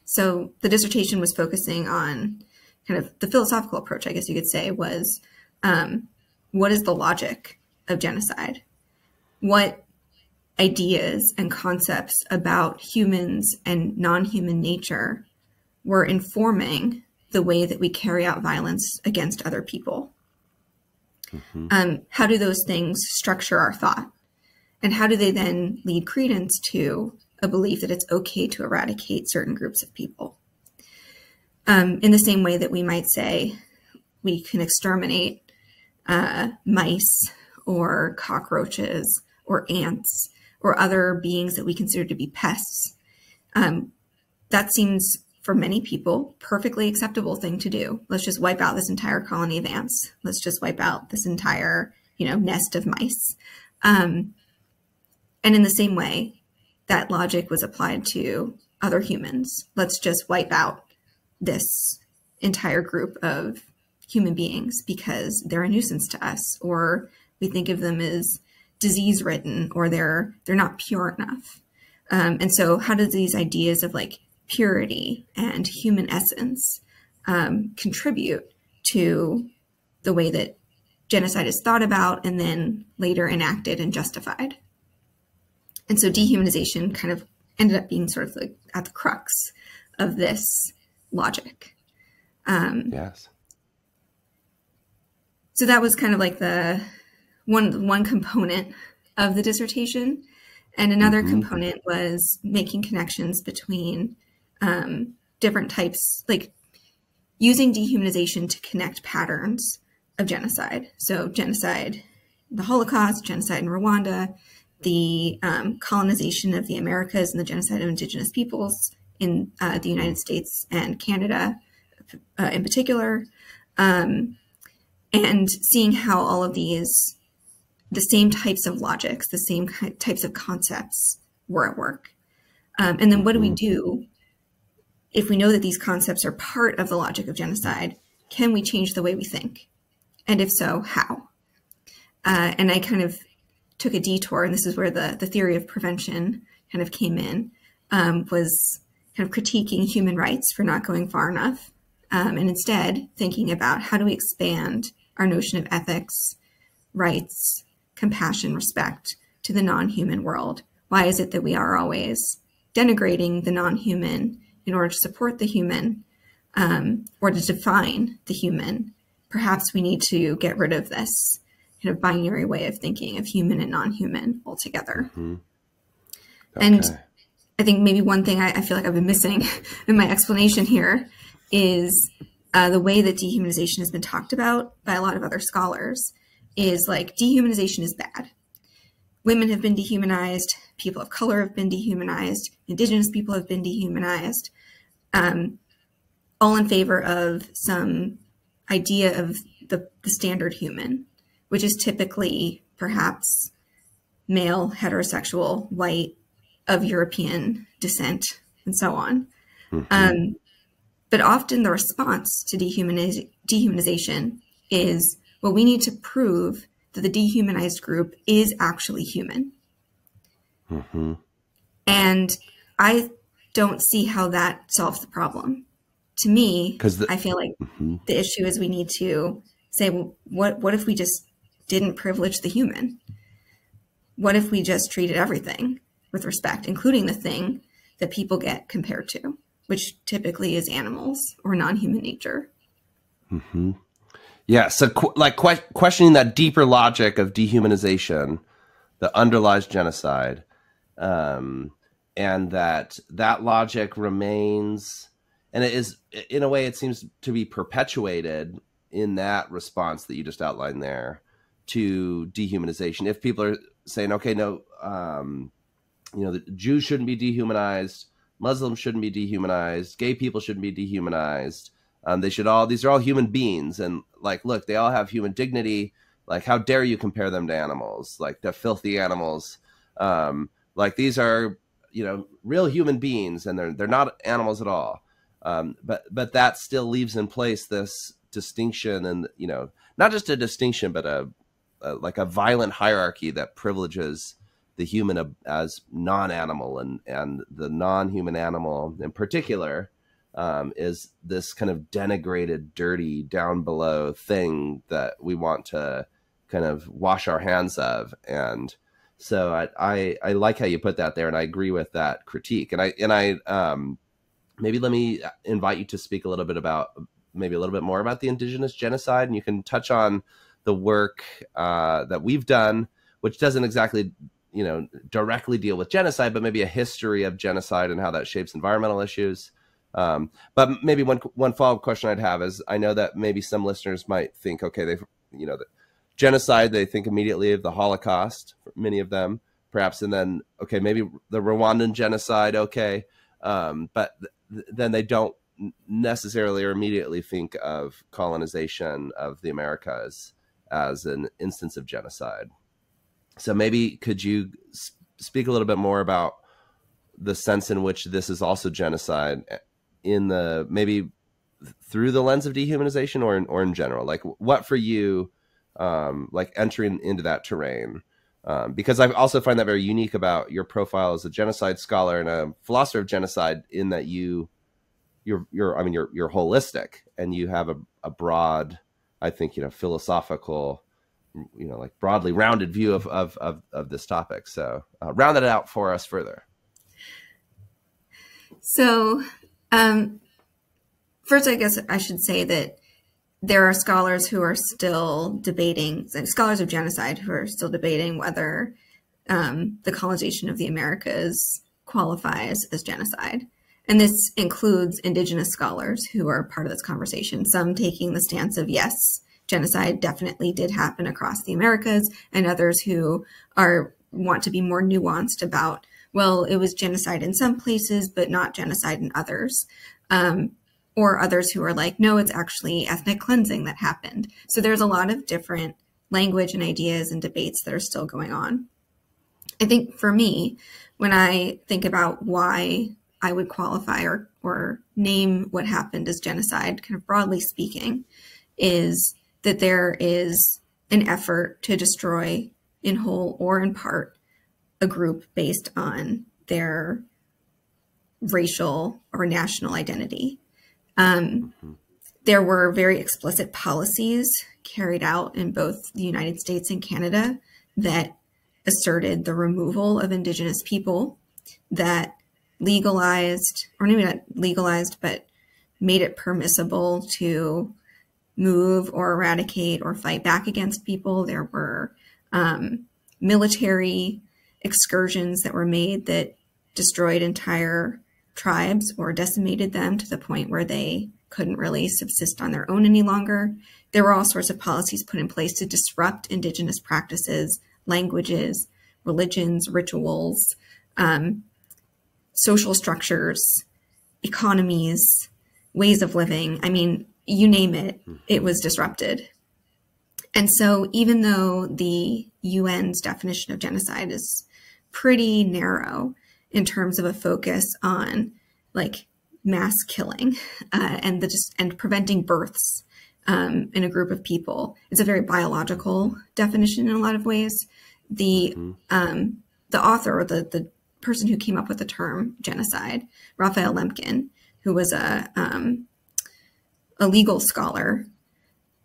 So the dissertation was focusing on kind of the philosophical approach, I guess you could say, was what is the logic of genocide? What ideas and concepts about humans and non-human nature were informing the way that we carry out violence against other people? How do those things structure our thought? And how do they then lead credence to a belief that it's okay to eradicate certain groups of people? In the same way that we might say we can exterminate mice or cockroaches or ants or other beings that we consider to be pests. That seems, for many people, perfectly acceptable thing to do. Let's just wipe out this entire colony of ants. Let's just wipe out this entire, nest of mice. And in the same way, that logic was applied to other humans. Let's just wipe out this entire group of human beings because they're a nuisance to us, or we think of them as disease-ridden, or they're not pure enough. And so how do these ideas of like purity and human essence contribute to the way that genocide is thought about and then later enacted and justified? And so dehumanization kind of ended up being sort of like at the crux of this logic. Yes. So that was kind of like the one component of the dissertation. And another component was making connections between different types, like using dehumanization to connect patterns of genocide. So genocide, the Holocaust, genocide in Rwanda, the colonization of the Americas and the genocide of indigenous peoples in the United States and Canada in particular, and seeing how all of these, the same types of logics, the same types of concepts were at work. And then what do we do if we know that these concepts are part of the logic of genocide? Can we change the way we think? And if so, how? And I kind of took a detour, and this is where the theory of prevention kind of came in, was kind of critiquing human rights for not going far enough, and instead thinking about how do we expand our notion of ethics, rights, compassion, respect to the non-human world. Why is it that we are always denigrating the non-human in order to support the human, or to define the human? Perhaps we need to get rid of this kind of binary way of thinking of human and non-human altogether. Okay. And I think maybe one thing I feel like I've been missing in my explanation here is the way that dehumanization has been talked about by a lot of other scholars is like dehumanization is bad. Women have been dehumanized, people of color have been dehumanized, indigenous people have been dehumanized, all in favor of some idea of the standard human, which is typically perhaps male, heterosexual, white, of European descent, and so on. But often the response to dehumanization is, well, we need to prove that the dehumanized group is actually human. And I don't see how that solves the problem. To me, I feel like the issue is we need to say, well, what if we just didn't privilege the human? What if we just treated everything with respect, including the thing that people get compared to, which typically is animals or non-human nature? Yeah, so questioning that deeper logic of dehumanization that underlies genocide, and that logic remains, and it is, in a way, it seems to be perpetuated in that response that you just outlined there to dehumanization. If people are saying, okay, no, the Jews shouldn't be dehumanized, Muslims shouldn't be dehumanized, gay people shouldn't be dehumanized. These are all human beings. And like, look, they all have human dignity. Like, how dare you compare them to animals, like the filthy animals? Like, these are, real human beings, and they're not animals at all. But that still leaves in place this distinction, and not just a distinction, but like a violent hierarchy that privileges the human as non-animal, and the non-human animal in particular is this kind of denigrated, dirty, down below thing that we want to kind of wash our hands of. And so I like how you put that there, and I agree with that critique. And I maybe let me invite you to speak a little bit more about the indigenous genocide, and you can touch on the work that we've done, which doesn't exactly directly deal with genocide, but maybe a history of genocide and how that shapes environmental issues. But maybe one follow-up question I'd have is, I know that maybe some listeners might think, okay, the genocide, they think immediately of the Holocaust, many of them, perhaps, and then, okay, maybe the Rwandan genocide, okay, but then they don't necessarily or immediately think of colonization of the Americas as an instance of genocide. So maybe could you speak a little bit more about the sense in which this is also genocide, maybe through the lens of dehumanization, or in general, like what for you, like entering into that terrain, because I also find that very unique about your profile as a genocide scholar and a philosopher of genocide, in that you're holistic, and you have a broad, I think, philosophical, like broadly rounded view of this topic. So round it out for us further. So first, I guess I should say that there are scholars who are still debating, scholars of genocide who are still debating whether the colonization of the Americas qualifies as genocide. And this includes indigenous scholars who are part of this conversation, some taking the stance of, yes, genocide definitely did happen across the Americas, and others who want to be more nuanced about, well, it was genocide in some places, but not genocide in others. Or others who are like, no, it's actually ethnic cleansing that happened. So there's a lot of different language and ideas and debates that are still going on. I think for me, when I think about why I would qualify or name what happened as genocide, kind of broadly speaking, is that there is an effort to destroy, in whole or in part, a group based on their racial or national identity. There were very explicit policies carried out in both the United States and Canada that asserted the removal of indigenous people, that legalized, or maybe not legalized, but made it permissible to move or eradicate or fight back against people. There were military excursions that were made that destroyed entire tribes or decimated them to the point where they couldn't really subsist on their own any longer. There were all sorts of policies put in place to disrupt indigenous practices, languages, religions, rituals, social structures, economies, ways of living. I mean, you name it, it was disrupted. And so even though the UN's definition of genocide is pretty narrow in terms of a focus on like mass killing and preventing births in a group of people, it's a very biological definition in a lot of ways. The author, or the person who came up with the term genocide, Raphael Lemkin, who was a legal scholar,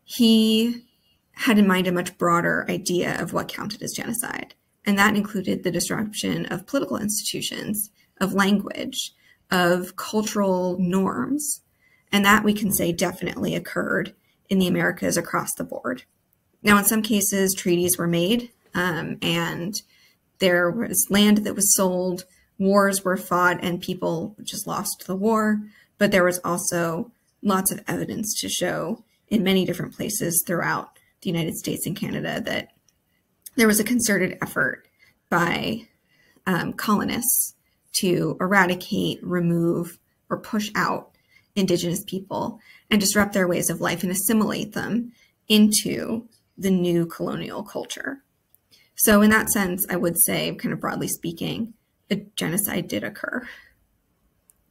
he had in mind a much broader idea of what counted as genocide. And that included the disruption of political institutions, of language, of cultural norms. And that we can say definitely occurred in the Americas across the board. Now, in some cases, treaties were made and there was land that was sold, wars were fought, and people just lost the war. But there was also lots of evidence to show in many different places throughout the United States and Canada that there was a concerted effort by colonists to eradicate, remove, or push out indigenous people and disrupt their ways of life and assimilate them into the new colonial culture. So in that sense, I would say, kind of broadly speaking, a genocide did occur.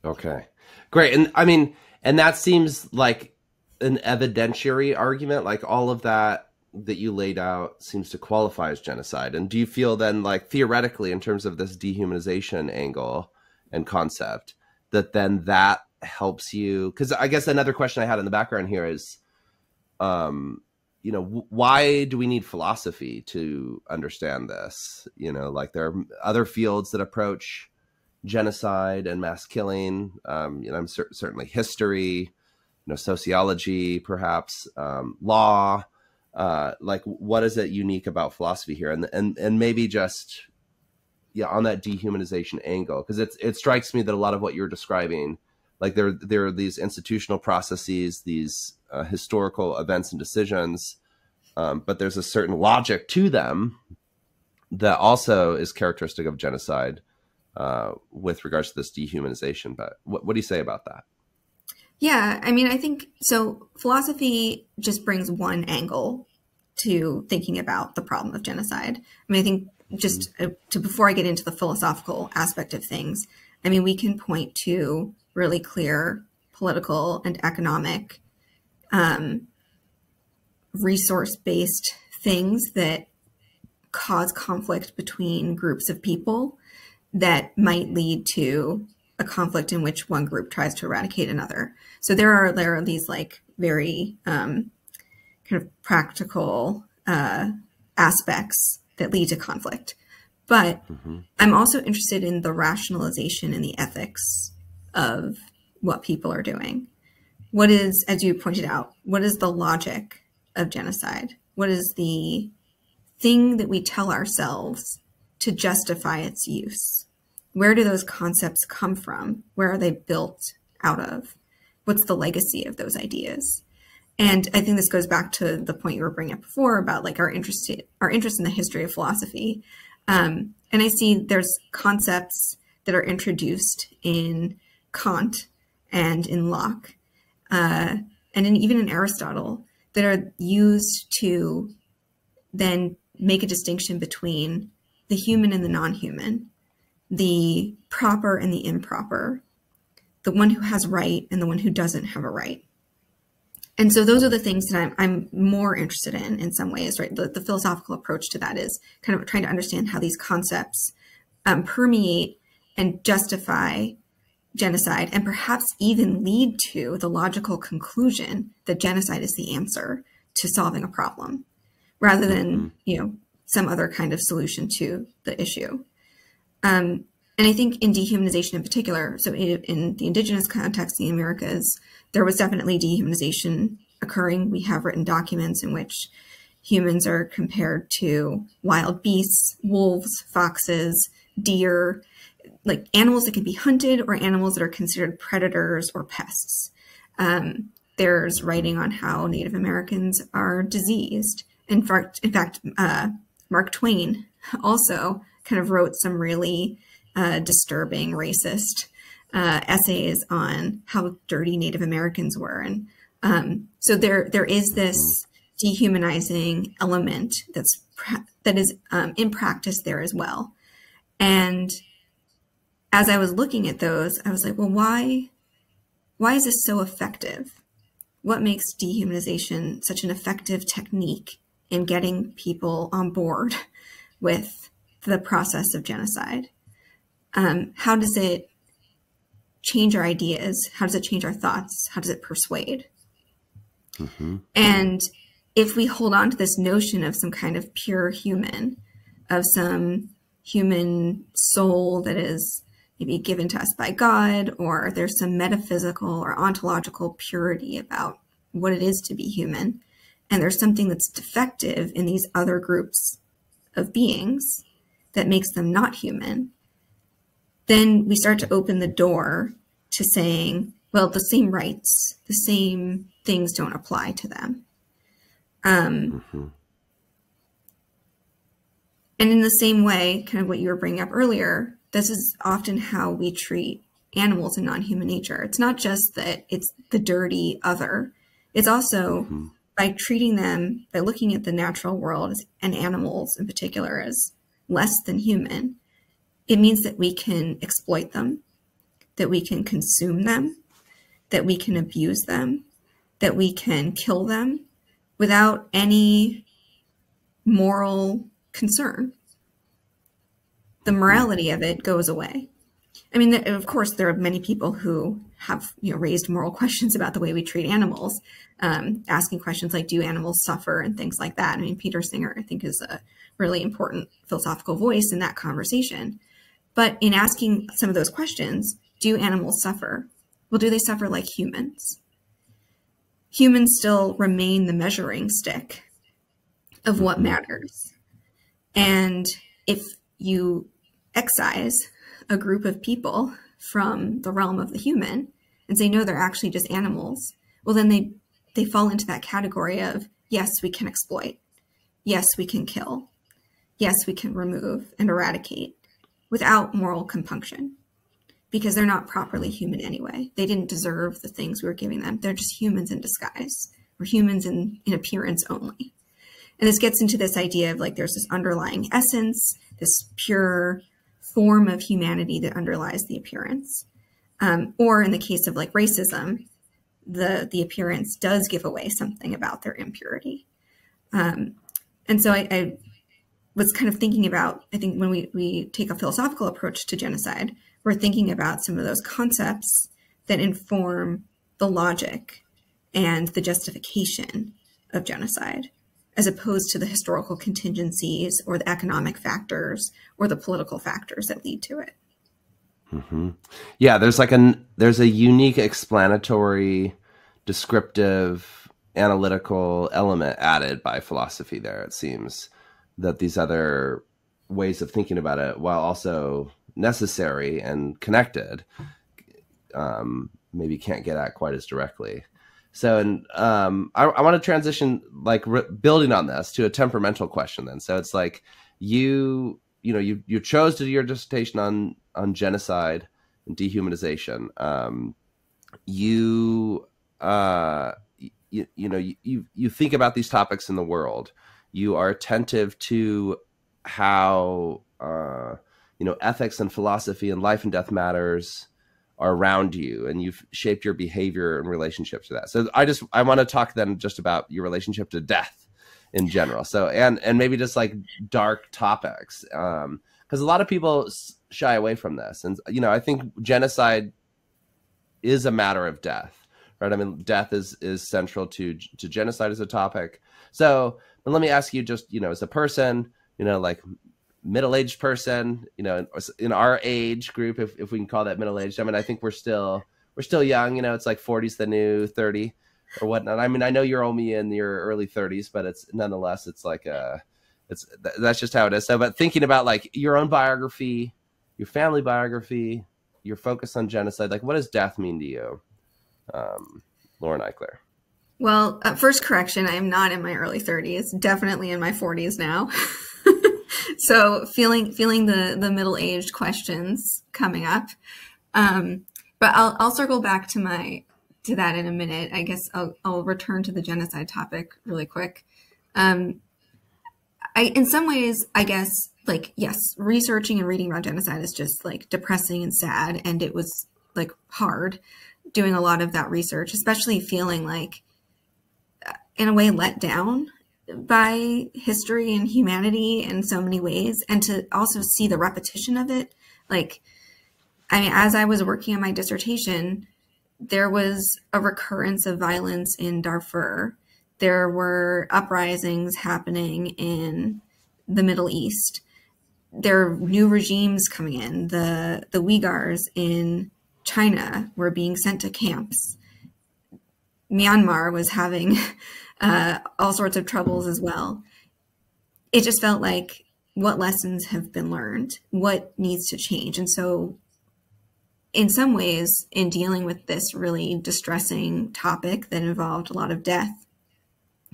Okay, great. And I mean, and that seems like an evidentiary argument? Like all of that you laid out seems to qualify as genocide. And do you feel then, like theoretically, in terms of this dehumanization angle and concept, that then that helps you? Because I guess another question I had in the background here is, you know, why do we need philosophy to understand this? You know, like there are other fields that approach genocide and mass killing, you know, certainly history, you know, sociology, perhaps, law. Like, what is it unique about philosophy here? And maybe just, yeah, on that dehumanization angle, because it strikes me that a lot of what you're describing, like there are these institutional processes, these historical events and decisions, but there's a certain logic to them that also is characteristic of genocide with regards to this dehumanization. But what do you say about that? Yeah, I mean, I think so. Philosophy just brings one angle to thinking about the problem of genocide. I mean, I think just before I get into the philosophical aspect of things, I mean, we can point to really clear political and economic resource-based things that cause conflict between groups of people that might lead to a conflict in which one group tries to eradicate another. So there are these like very kind of practical aspects that lead to conflict. But I'm also interested in the rationalization and the ethics of what people are doing. What is, as you pointed out, what is the logic of genocide? What is the thing that we tell ourselves to justify its use? Where do those concepts come from? Where are they built out of? What's the legacy of those ideas? And I think this goes back to the point you were bringing up before about like our interest in the history of philosophy. And I see there's concepts that are introduced in Kant and in Locke, and even in Aristotle, that are used to then make a distinction between the human and the non-human, the proper and the improper, the one who has right and the one who doesn't have a right. And so those are the things that I'm more interested in some ways, right? The philosophical approach to that is kind of trying to understand how these concepts permeate and justify genocide, and perhaps even lead to the logical conclusion that genocide is the answer to solving a problem, rather than, you know, some other kind of solution to the issue. And I think in dehumanization in particular, so in the indigenous context in the Americas, there was definitely dehumanization occurring. We have written documents in which humans are compared to wild beasts, wolves, foxes, deer, like animals that can be hunted or animals that are considered predators or pests. There's writing on how Native Americans are diseased. In fact, Mark Twain also kind of wrote some really disturbing racist essays on how dirty Native Americans were. And so there is this dehumanizing element that is in practice there as well. And as I was looking at those, I was like, well, why is this so effective? What makes dehumanization such an effective technique in getting people on board with the process of genocide? How does it change our ideas? How does it change our thoughts? How does it persuade? And if we hold on to this notion of some kind of pure human, of some human soul that is maybe given to us by God, or there's some metaphysical or ontological purity about what it is to be human, and there's something that's defective in these other groups of beings that makes them not human, then we start to open the door to saying, well, the same rights, the same things don't apply to them. And in the same way, kind of what you were bringing up earlier, this is often how we treat animals in non-human nature. It's not just that it's the dirty other. It's also by treating them, by looking at the natural world and animals in particular as less than human, it means that we can exploit them, that we can consume them, that we can abuse them, that we can kill them without any moral concern. The morality of it goes away. I mean, of course, there are many people who have raised moral questions about the way we treat animals, asking questions like, do animals suffer, and things like that. I mean, Peter Singer, I think, is a really important philosophical voice in that conversation. But in asking some of those questions, do animals suffer? Well, do they suffer like humans? Humans still remain the measuring stick of what matters. And if you excise a group of people from the realm of the human and say, no, they're actually just animals, well, then they fall into that category of, yes, we can exploit. Yes, we can kill. Yes, we can remove and eradicate without moral compunction, because they're not properly human anyway. They didn't deserve the things we were giving them. They're just humans in disguise. We're humans in appearance only. And this gets into this idea of like, there's this underlying essence, this pure form of humanity that underlies the appearance. Or in the case of like racism, the appearance does give away something about their impurity. And so I was kind of thinking about, I think when we take a philosophical approach to genocide, we're thinking about some of those concepts that inform the logic and the justification of genocide, as opposed to the historical contingencies or the economic factors or the political factors that lead to it. Mm-hmm. Yeah, there's a unique explanatory, descriptive, analytical element added by philosophy there, it seems, that these other ways of thinking about it, while also necessary and connected, maybe can't get at quite as directly. So, and I want to transition, like building on this, to a temperamental question then. So it's like you chose to do your dissertation on genocide and dehumanization. You think about these topics in the world. You are attentive to how ethics and philosophy and life and death matters are around you, and you've shaped your behavior in relationship to that. So I want to talk then just about your relationship to death in general. So, and maybe just like dark topics, because a lot of people shy away from this. And, I think genocide is a matter of death, right? I mean, death is central to genocide as a topic. So, but let me ask you just, as a person, like middle-aged person, in our age group, if we can call that middle-aged. I mean, I think we're still young, it's like 40's the new 30 or whatnot. I mean, I know you're only in your early 30s, but it's nonetheless, it's like that's just how it is. So, but thinking about like your own biography, your family biography, your focus on genocide, like what does death mean to you, Lauren Eichler? Well, first correction, I am not in my early 30s, definitely in my 40s now. So feeling the middle-aged questions coming up. But I'll circle back to that in a minute. I guess I'll return to the genocide topic really quick. In some ways, I guess, like, yes, researching and reading about genocide is just like depressing and sad. And it was like hard doing a lot of that research, especially feeling like in a way let down by history and humanity in so many ways, and to also see the repetition of it. Like, I mean, as I was working on my dissertation, there was a recurrence of violence in Darfur. There were uprisings happening in the Middle East. There are new regimes coming in. The Uyghurs in China were being sent to camps. Myanmar was having all sorts of troubles as well. It just felt like, what lessons have been learned? What needs to change? And so in some ways, in dealing with this really distressing topic that involved a lot of death,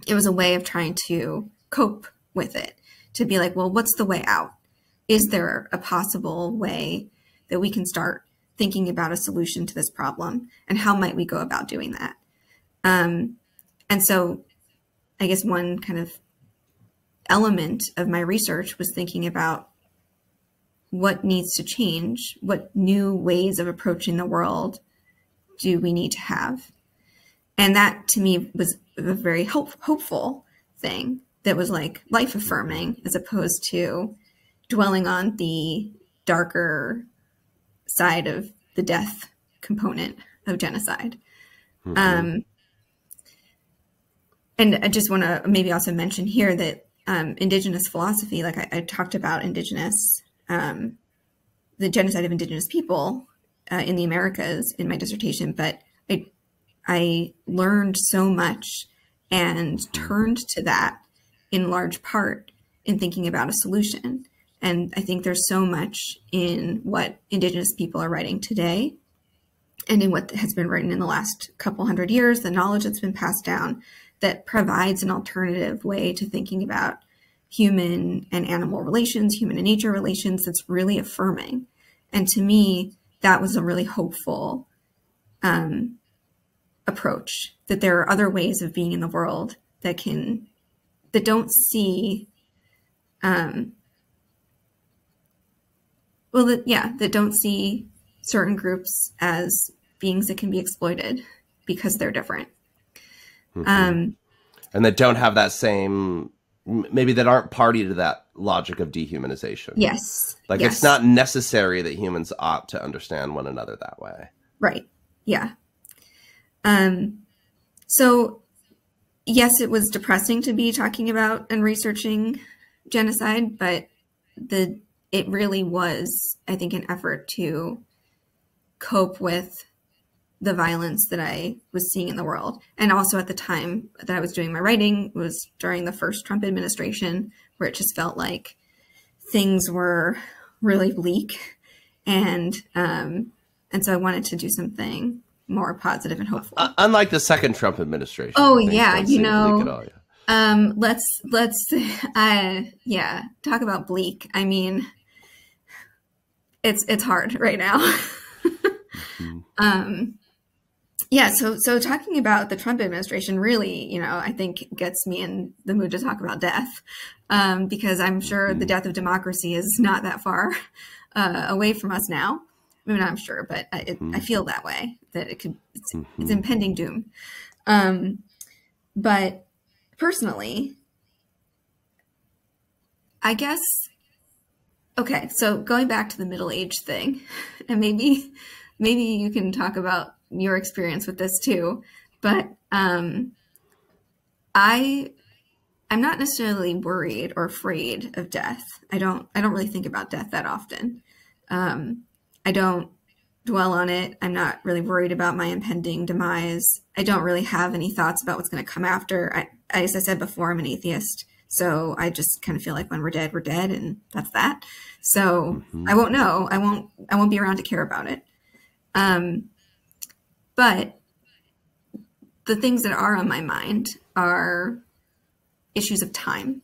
it was a way of trying to cope with it, to be like, well, what's the way out? Is there a possible way that we can start thinking about a solution to this problem? And how might we go about doing that? And so I guess one kind of element of my research was thinking about what needs to change, what new ways of approaching the world do we need to have? And that to me was a very hopeful thing that was like life affirming, as opposed to dwelling on the darker side of the death component of genocide. And I just want to maybe also mention here that indigenous philosophy, like I talked about indigenous, the genocide of indigenous people in the Americas in my dissertation, but I learned so much and turned to that in large part in thinking about a solution. And I think there's so much in what indigenous people are writing today and in what has been written in the last couple hundred years, the knowledge that's been passed down, that provides an alternative way to thinking about human and animal relations, human and nature relations, that's really affirming. And to me, that was a really hopeful approach, that there are other ways of being in the world that don't see, that don't see certain groups as beings that can be exploited because they're different. And that don't have that same, maybe that aren't party to that logic of dehumanization. Yes. Like it's not necessary that humans ought to understand one another that way. Right. Yeah. So yes, it was depressing to be talking about and researching genocide, but it really was, I think, an effort to cope with the violence that I was seeing in the world. And also at the time that I was doing my writing was during the first Trump administration, where it just felt like things were really bleak. And so I wanted to do something more positive and hopeful. Unlike the second Trump administration. Oh yeah, you know, all, yeah. let's talk about bleak. I mean, it's hard right now. So talking about the Trump administration really, I think gets me in the mood to talk about death, because I'm sure the death of democracy is not that far away from us now. I mean, I'm sure, but I feel that way, that it's impending doom. But personally, I guess, okay, so going back to the Middle Age thing, and maybe you can talk about your experience with this too, but I'm not necessarily worried or afraid of death. I don't really think about death that often. I don't dwell on it. I'm not really worried about my impending demise. I don't really have any thoughts about what's going to come after. As I said before, I'm an atheist, so I just kind of feel like when we're dead, and that's that. So I won't know. I won't be around to care about it. But the things that are on my mind are issues of time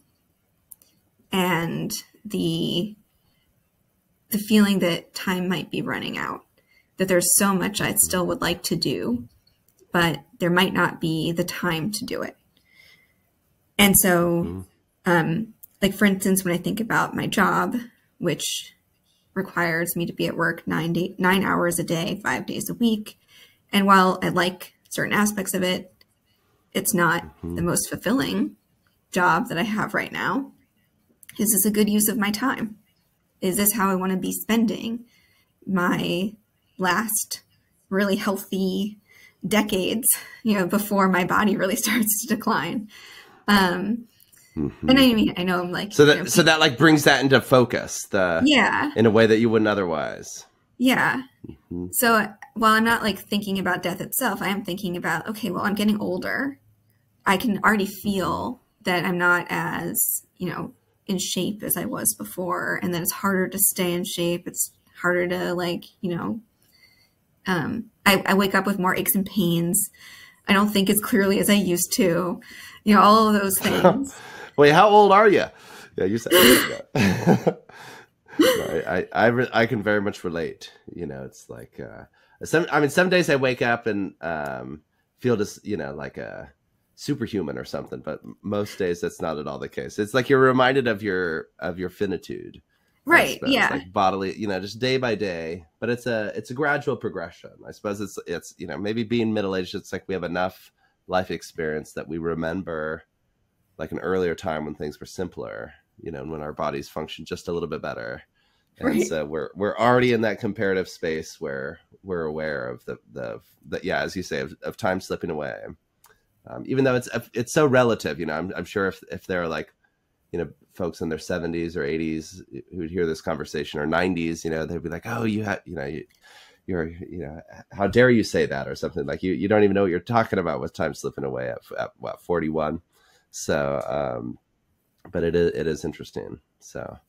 and the feeling that time might be running out, that there's so much I still would like to do, but there might not be the time to do it. And so, like for instance, when I think about my job, which requires me to be at work 9 hours a day, 5 days a week. And while I like certain aspects of it, it's not the most fulfilling job that I have right now. Is this a good use of my time? Is this how I want to be spending my last really healthy decades, before my body really starts to decline? And I know I'm like, so that like brings that into focus, in a way that you wouldn't otherwise. Yeah. So while I'm not like thinking about death itself, I am thinking about, okay, well, I'm getting older. I can already feel that I'm not as, in shape as I was before. And then it's harder to stay in shape. It's harder to I wake up with more aches and pains. I don't think as clearly as I used to, all of those things. Wait, how old are you? Yeah, you said that. I can very much relate. It's like some days I wake up and feel just like a superhuman or something, but most days that's not at all the case. It's like you're reminded of your finitude, right? Yeah, like bodily, just day by day. But it's a gradual progression. I suppose it's maybe being middle aged, it's like we have enough life experience that we remember like an earlier time when things were simpler, you know, and when our bodies functioned just a little bit better. And Right. so we're already in that comparative space where we're aware of the yeah, as you say, of time slipping away. Even though it's so relative, you know, I'm sure if there are like, you know, folks in their 70s or 80s who would hear this conversation, or 90s, you know, they'd be like, oh, you have, you know, you're, you know, how dare you say that, or something like you don't even know what you're talking about with time slipping away at what, 41. So, but it is interesting. So,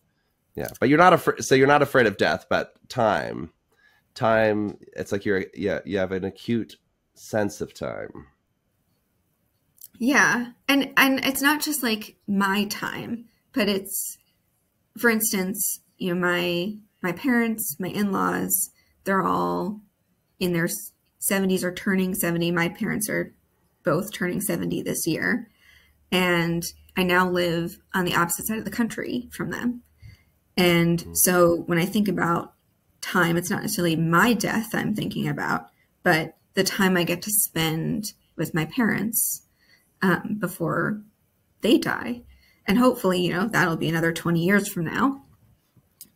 yeah, but you're not afraid. So you're not afraid of death, but time, it's like you have an acute sense of time. Yeah. And it's not just like my time, but it's, for instance, you know, my parents, my in-laws, they're all in their 70s or turning 70. My parents are both turning 70 this year. And I now live on the opposite side of the country from them. And so when I think about time, it's not necessarily my death I'm thinking about, but the time I get to spend with my parents before they die. And hopefully, you know, that'll be another 20 years from now.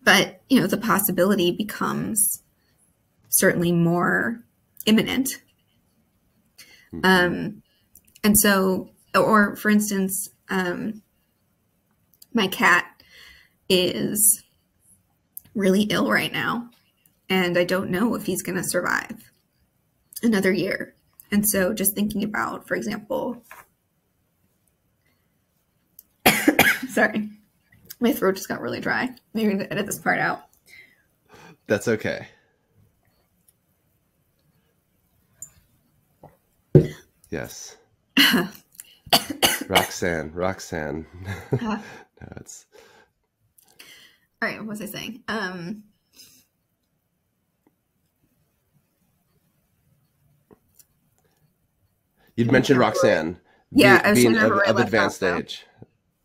But, you know, the possibility becomes certainly more imminent. And so, or for instance, my cat is really ill right now, and I don't know if he's going to survive another year. And so just thinking about, for example, sorry, my throat just got really dry. Maybe I'm going to edit this part out. That's okay. Yes. Roxanne. No, it's. All right, what was I saying? You'd mentioned Roxanne. Yeah, I was being trying to remember of advanced age.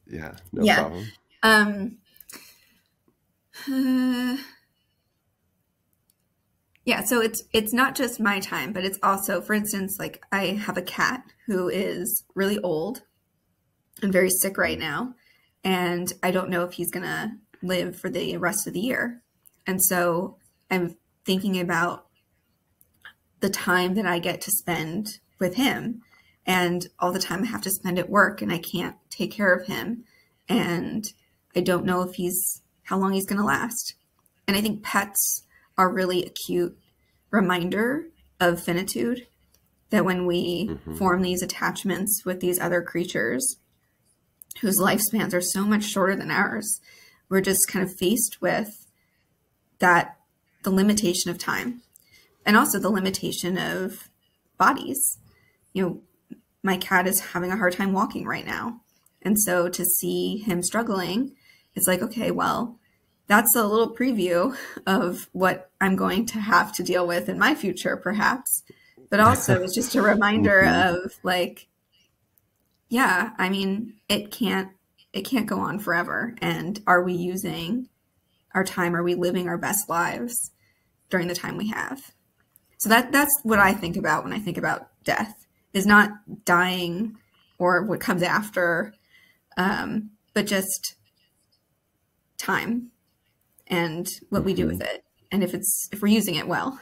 Yeah, no problem. Yeah, so it's not just my time, but it's also, for instance, like I have a cat who is really old and very sick right now, and I don't know if he's gonna live for the rest of the year. And so I'm thinking about the time that I get to spend with him and all the time I have to spend at work, and I can't take care of him, and I don't know if how long he's gonna last. And I think pets are really acute reminder of finitude, that when we form these attachments with these other creatures whose lifespans are so much shorter than ours, we're just kind of faced with the limitation of time and also the limitation of bodies. You know, my cat is having a hard time walking right now. And so to see him struggling, it's like, okay, well, that's a little preview of what I'm going to have to deal with in my future, perhaps. But also it's just a reminder of like, yeah, I mean, it can't go on forever. And are we using our time? Are we living our best lives during the time we have? So that's what I think about when I think about death, is not dying or what comes after, but just time and what we do with it, and if we're using it well.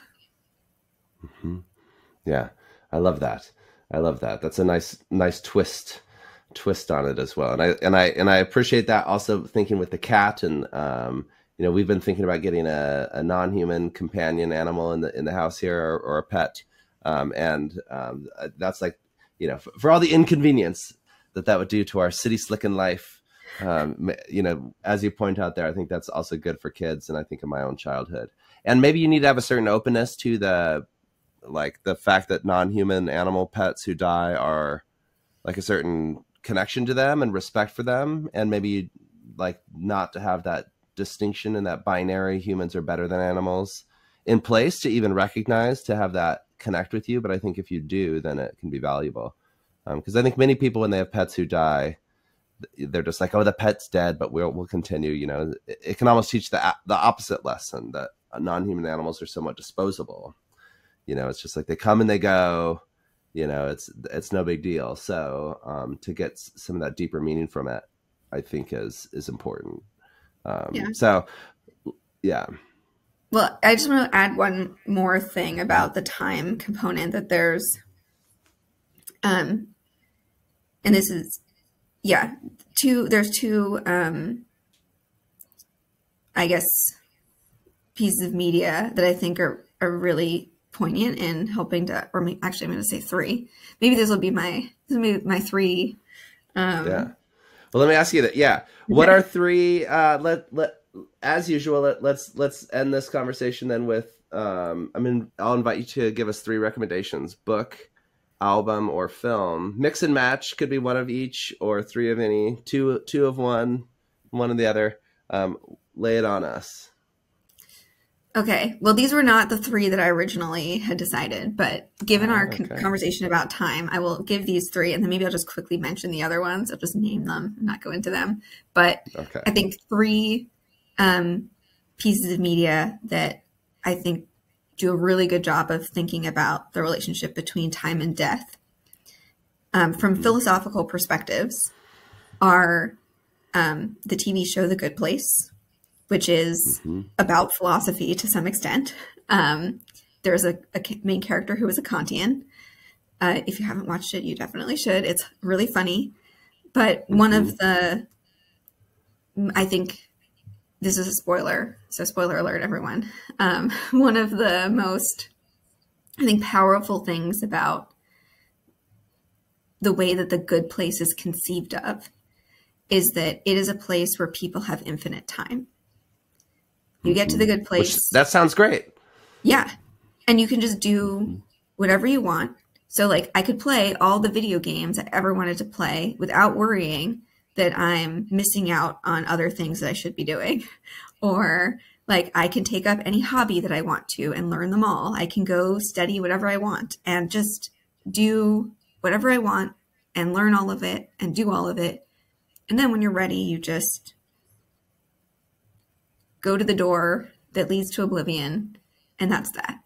Yeah, I love that. That's a nice twist on it as well. And I appreciate that. Also thinking with the cat, and you know, we've been thinking about getting a non-human companion animal in the house here, or a pet, and that's like, you know, for all the inconvenience that would do to our city slicken life. You know, as you point out there, I think that's also good for kids, and I think of my own childhood. And maybe you need to have a certain openness to the fact that non-human animal pets who die are like a certain connection to them and respect for them, and maybe like not to have that distinction and that binary humans are better than animals in place to even recognize, to have that connect with you. But I think if you do, then it can be valuable, because I think many people, when they have pets who die, they're just like, oh, the pet's dead, but we'll continue. You know, it can almost teach the opposite lesson, that non-human animals are somewhat disposable. You know, it's just like they come and they go, it's no big deal. So to get some of that deeper meaning from it, I think is important. Yeah. So yeah. Well, I just want to add one more thing about the time component, that there's, and this is, there's two, I guess, pieces of media that I think are really poignant in helping to, or actually I'm going to say three. Maybe this will be my three. Yeah. Well, let me ask you that. Yeah. What are three, as usual, let's end this conversation then with, I'll invite you to give us three recommendations: book, album, or film. Mix and match, could be one of each or three of any, two of one of the other. Lay it on us. Okay. Well, these were not the three that I originally had decided, but given our conversation about time, I will give these three, and then maybe I'll just quickly mention the other ones. I'll just name them and not go into them. But I think three pieces of media that I think do a really good job of thinking about the relationship between time and death from philosophical perspectives are the TV show The Good Place, which is about philosophy to some extent. There's a main character who is a Kantian. If you haven't watched it, you definitely should. It's really funny. But one of the, I think this is a spoiler, so spoiler alert, everyone. One of the most, I think, powerful things about the way that The Good Place is conceived of is that it is a place where people have infinite time. You get to the good place. That sounds great. Yeah. And you can just do whatever you want. So like I could play all the video games I ever wanted to play without worrying that I'm missing out on other things that I should be doing. Or like I can take up any hobby that I want to and learn them all. I can go study whatever I want and just do whatever I want and learn all of it and do all of it. And then when you're ready, you just go to the door that leads to oblivion, and that's that.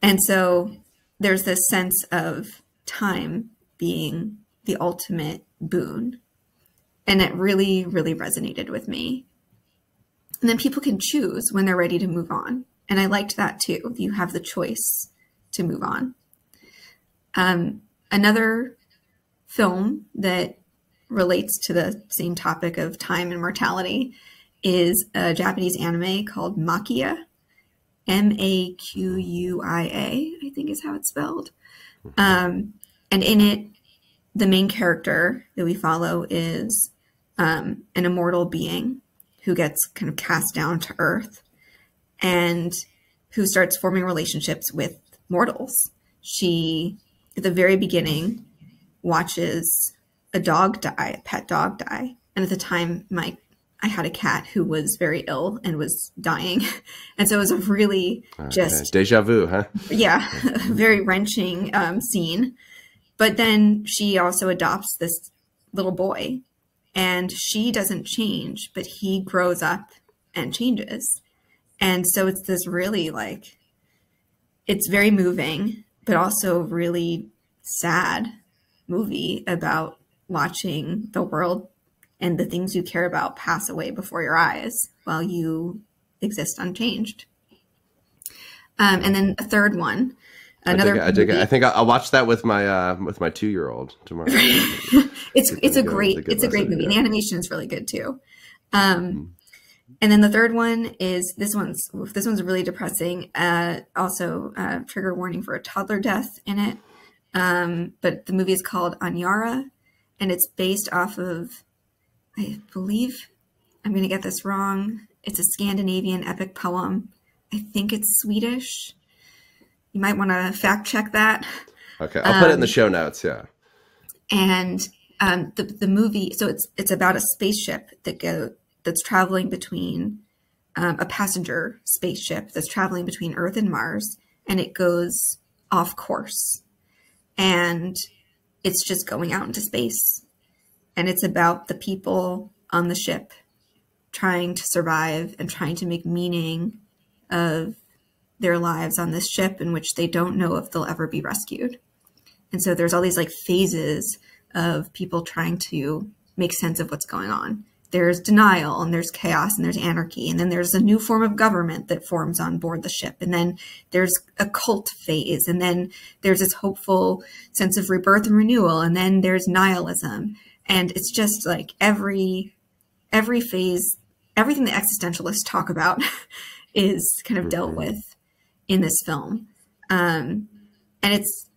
And so there's this sense of time being the ultimate boon. And it really, really resonated with me. And then people can choose when they're ready to move on. And I liked that too. You have the choice to move on. Another film that relates to the same topic of time and mortality is a Japanese anime called Maquia, Maquia, I think is how it's spelled. And in it, the main character that we follow is an immortal being who gets kind of cast down to earth and who starts forming relationships with mortals. She, at the very beginning, watches a dog die, a pet dog die. And at the time, I had a cat who was very ill and was dying. And so it was a really just deja vu, huh? Yeah, very wrenching scene. But then she also adopts this little boy, and she doesn't change, but he grows up and changes. And so it's this really like, it's very moving, but also really sad movie about watching the world and the things you care about pass away before your eyes while you exist unchanged. And then a third one, another. I think I'll watch that with my 2-year-old tomorrow. It's a great movie. Yeah. The animation is really good too. And then the third one is this one's really depressing. Also, trigger warning for a toddler death in it. But the movie is called Anyara, and it's based off of, I believe, I'm going to get this wrong. It's a Scandinavian epic poem. I think it's Swedish. You might want to fact check that. Okay, I'll put it in the show notes. Yeah. And the movie, so it's about a spaceship that's traveling between a passenger spaceship that's traveling between Earth and Mars, and it goes off course, and it's just going out into space. And it's about the people on the ship trying to survive and trying to make meaning of their lives on this ship in which they don't know if they'll ever be rescued. And so there's all these like phases of people trying to make sense of what's going on. There's denial, and there's chaos, and there's anarchy. And then there's a new form of government that forms on board the ship. And then there's a cult phase. And then there's this hopeful sense of rebirth and renewal. And then there's nihilism. And it's just like every phase, everything the existentialists talk about is kind of dealt with in this film. And it's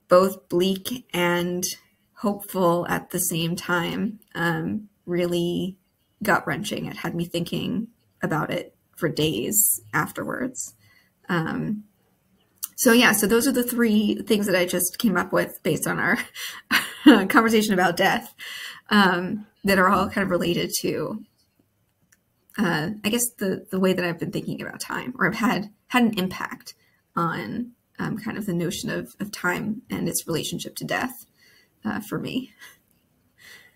both bleak and hopeful at the same time. Really gut-wrenching. It had me thinking about it for days afterwards. So those are the three things that I just came up with based on our conversation about death, that are all kind of related to, I guess, the way that I've been thinking about time, or have had an impact on kind of the notion of time and its relationship to death for me.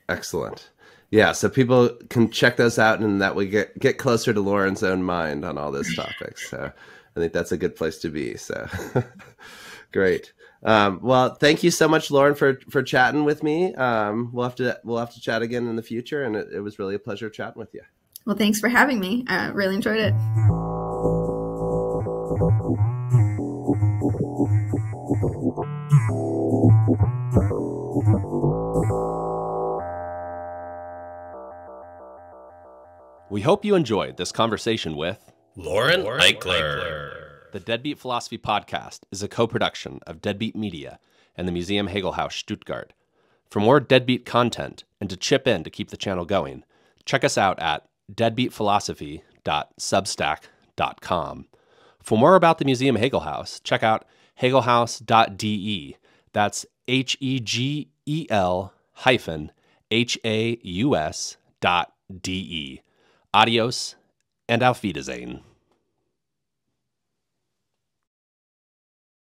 Excellent. Yeah, so people can check those out, and that we get closer to Lauren's own mind on all those topics. So I think that's a good place to be. So great. Well, thank you so much, Lauren, for chatting with me. We'll have to chat again in the future, and it was really a pleasure chatting with you. Well, thanks for having me. I really enjoyed it. We hope you enjoyed this conversation with Lauren Eichler. The Deadbeat Philosophy Podcast is a co-production of Deadbeat Media and the Museum Hegelhaus Stuttgart. For more Deadbeat content and to chip in to keep the channel going, check us out at deadbeatphilosophy.substack.com. For more about the Museum Hegelhaus, check out hegelhaus.de. That's HEGEL-HAUS.de. Adios and auf Wiedersehen.